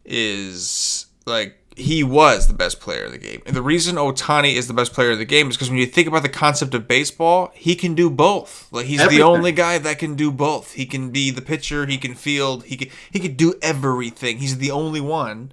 is, like, he was the best player of the game. And the reason Ohtani is the best player of the game is because when you think about the concept of baseball, he can do both. Like, he's the only guy that can do both. He can be the pitcher, he can field, he can do everything. He's the only one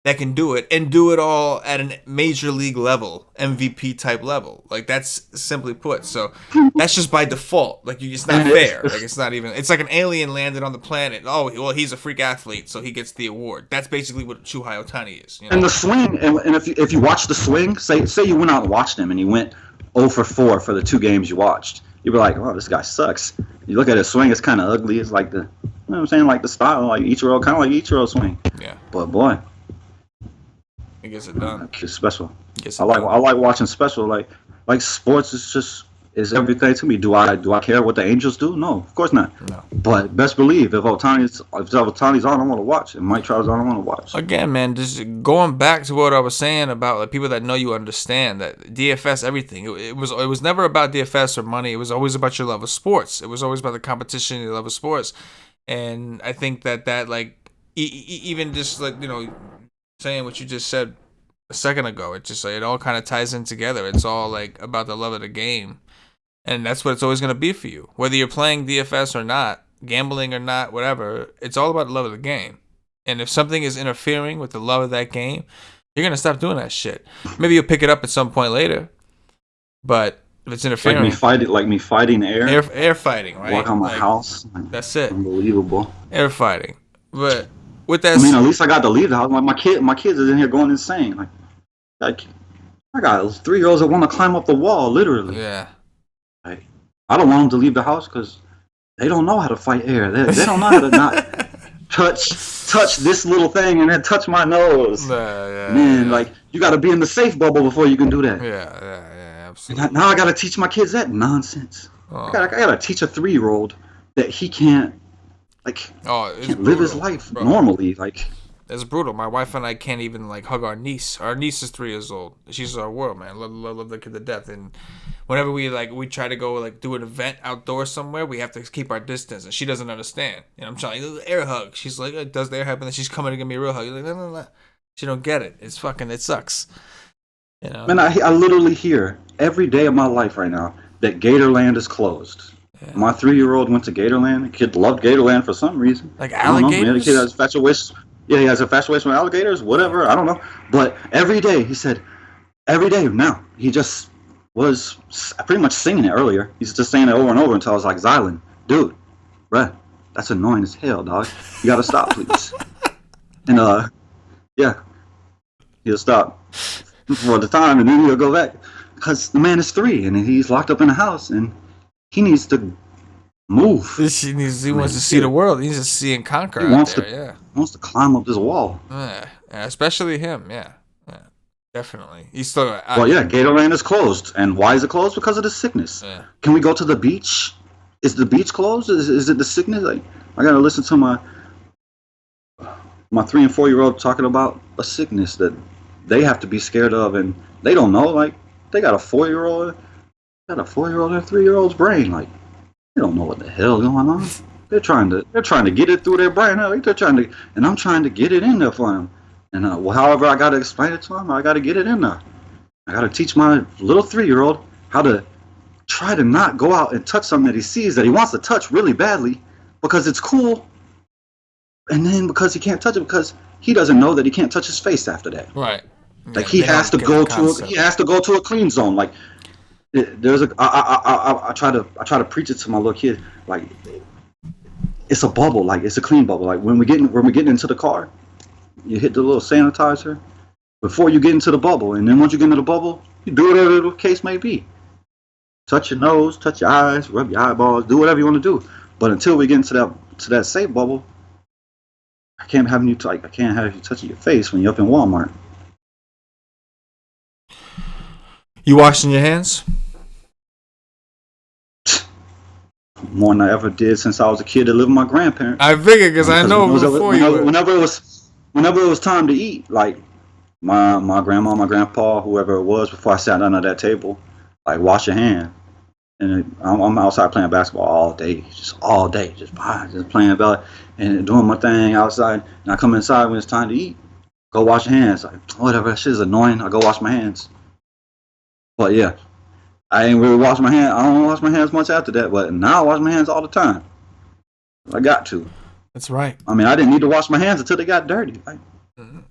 that can do it, and do it all at a major league level, MVP type level. Like, that's simply put. So that's just by default. Like, it's not fair. Like, it's not even. It's like an alien landed on the planet. Oh, well, he's a freak athlete, so he gets the award. That's basically what Shohei Ohtani is. And the swing, and if you watch the swing, say you went out and watched him, and he went 0 for 4 for the 2 games you watched, you'd be like, oh, this guy sucks. You look at his swing, it's kind of ugly. It's like you know what I'm saying, like the style, like Ichiro, kind of like Ichiro's swing. Yeah. But boy. It gets it done. It's special. I like watching special. Like sports is everything to me. Do I care what the Angels do? No, of course not. No. But best believe if Ohtani's on, I want to watch. If Mike Trout's on, I want to watch. Again, man, just going back to what I was saying about like people that know you understand that DFS everything. It was never about DFS or money. It was always about your love of sports. It was always about the competition and your love of sports. And I think that like even just like saying what you just said a second ago, it just like it all kind of ties in together. It's all like about the love of the game, and that's what it's always going to be for you, whether you're playing DFS or not, gambling or not, whatever. It's all about the love of the game. And if something is interfering with the love of that game, you're gonna stop doing that shit. Maybe you'll pick it up at some point later, but if it's interfering, like me fighting air fighting, right? Walk on my house. That's it. Unbelievable. Air fighting, but. With that, I mean, at least I got to leave the house. Like my kids is in here going insane. Like I got 3-year-olds that want to climb up the wall, literally. Yeah. Like, I don't want them to leave the house because they don't know how to fight air. They don't know how to not touch this little thing and then touch my nose. Man, like you got to be in the safe bubble before you can do that. Yeah, absolutely. And now I got to teach my kids that nonsense. I got to teach a 3-year-old that he can't. Can't live his life normally. Like, it's brutal. My wife and I can't even like hug our niece. Our niece is 3 years old. She's our world, man. Love the kid to death. And whenever we try to go like do an event outdoors somewhere, we have to keep our distance, and she doesn't understand. I'm trying air hug. She's like, it does the air hug, and then she's coming to give me a real hug. You're like, no. She don't get it. It sucks. Man, I literally hear every day of my life right now that Gatorland is closed. Yeah. My 3-year-old went to Gatorland. The kid loved Gatorland for some reason. Like alligators? The kid has infatuation. Yeah, he has infatuation with alligators, whatever. I don't know. But every day, he said, every day now, he just was pretty much singing it earlier. He's just saying it over and over until I was like, Zylan, dude, bruh, that's annoying as hell, dog. You gotta stop, please. And yeah, he'll stop for the time, and then he'll go back because the man is 3 and he's locked up in the house and he needs to move. He wants to see the world. He needs to see and conquer He out there. He wants to climb up this wall. Yeah, especially him. Yeah. Definitely. He's still. Well, yeah, Gatorland is closed. And why is it closed? Because of the sickness. Yeah. Can we go to the beach? Is the beach closed? Is it the sickness? Like, I gotta listen to my 3 and 4 year old talking about a sickness that they have to be scared of, and they don't know. Like, they got a 4-year-old, and a 3-year-old's brain. Like, they don't know what the hell is going on. They're trying to get it through their brain. They're trying to, and I'm trying to get it in there for them. And however I got to explain it to him, I got to get it in there. I got to teach my little 3-year-old how to try to not go out and touch something that he sees that he wants to touch really badly because it's cool. And then because he can't touch it because he doesn't know that he can't touch his face after that. Right. Like he has to go to a clean zone. Like there's I try to preach it to my little kid. Like it's a bubble. Like it's a clean bubble. Like when we get into the car, you hit the little sanitizer before you get into the bubble, and then once you get into the bubble, you do whatever the case may be. Touch your nose, touch your eyes, rub your eyeballs, do whatever you want to do. But until we get into that safe bubble, I can't have you touching your face when you're up in Walmart. You washing your hands? More than I ever did since I was a kid that lived with my grandparents. I figured because I know whenever it was time to eat, like my grandma, my grandpa, whoever it was, before I sat down at that table, like wash your hand. And I'm outside playing basketball all day, just playing ball and doing my thing outside. And I come inside when it's time to eat, go wash your hands. Like whatever, that shit is annoying. I go wash my hands. But yeah, I ain't really wash my hands. I don't wash my hands much after that. But now I wash my hands all the time. I got to. That's right. I mean, I didn't need to wash my hands until they got dirty. Like, I'm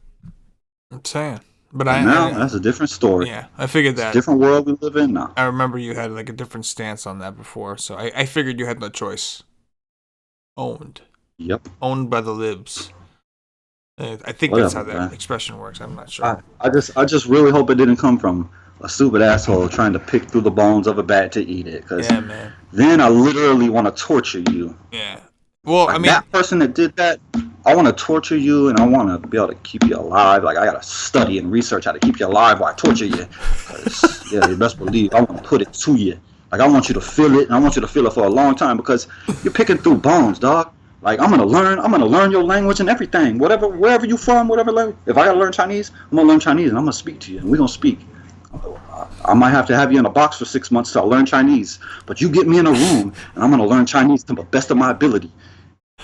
saying. But now that's a different story. Yeah, I figured that. It's a different world we live in now. I remember you had like a different stance on that before, so I figured you had no choice. Owned. Yep. Owned by the libs. I think that's how that expression works. I'm not sure. I just really hope it didn't come from a stupid asshole trying to pick through the bones of a bat to eat it. Yeah, man. Then I literally want to torture you. Yeah. Well, like I mean, that person that did that, I want to torture you, and I want to be able to keep you alive. Like I gotta study and research how to keep you alive while I torture you. Yeah, you best believe I want to put it to you. Like I want you to feel it, and I want you to feel it for a long time because you're picking through bones, dog. Like I'm gonna learn your language and everything. Wherever you from, whatever language. If I gotta learn Chinese, I'm gonna learn Chinese, and I'm gonna speak to you, and we're gonna speak. I might have to have you in a box for 6 months to learn Chinese, but you get me in a room, and I'm gonna learn Chinese to the best of my ability.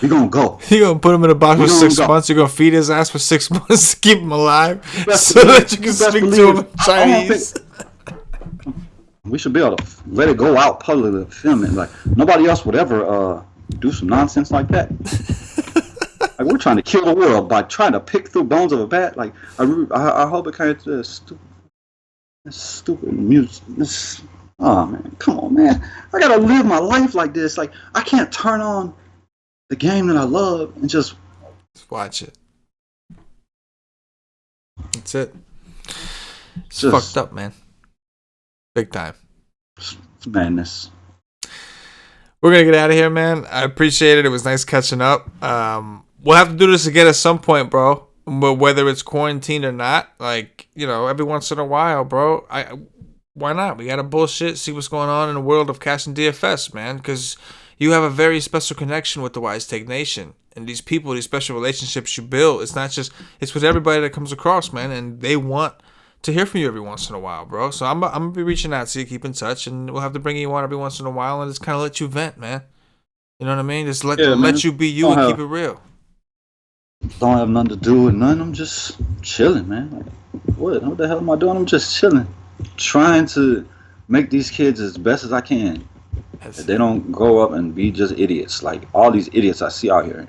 We're gonna go. You're gonna put him in a box for 6 months. You're gonna feed his ass for 6 months to keep him alive so that you can speak to him in Chinese. We should be able to let it go out publicly to film it. Like nobody else would ever do some nonsense like that. Like we're trying to kill the world by trying to pick through bones of a bat. Like I hope it kind of stupid music. Oh man, come on, man! I gotta live my life like this. Like I can't turn on the game that I love and just watch it. That's it. It's fucked up, man. Big time. It's madness. We're gonna get out of here, man. I appreciate it. It was nice catching up. We'll have to do this again at some point, bro. But whether it's quarantined or not, like, you know, every once in a while, bro. Why not? We gotta bullshit, see what's going on in the world of CashinDFS, man. Because you have a very special connection with the WiseTake Nation. And these people, these special relationships you build, it's with everybody that comes across, man. And they want to hear from you every once in a while, bro. So I'm going to be reaching out to you, keep in touch. And we'll have to bring you on every once in a while and just kind of let you vent, man. You know what I mean? Just let you be you and keep it real. Don't have nothing to do with nothing. I'm just chilling, man. Like, what the hell am I doing? I'm just chilling. Trying to make these kids as best as I can. They don't grow up and be just idiots like all these idiots I see out here.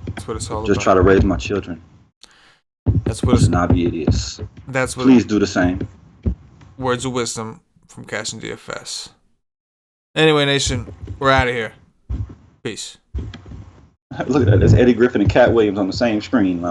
That's what it's all just about. Try to raise my children. That's what it's not be idiots. That's what. Please do the same. words of wisdom from CashinDFS. Anyway, Nation, we're out of here. Peace. Look at that. There's Eddie Griffin and Cat Williams on the same screen.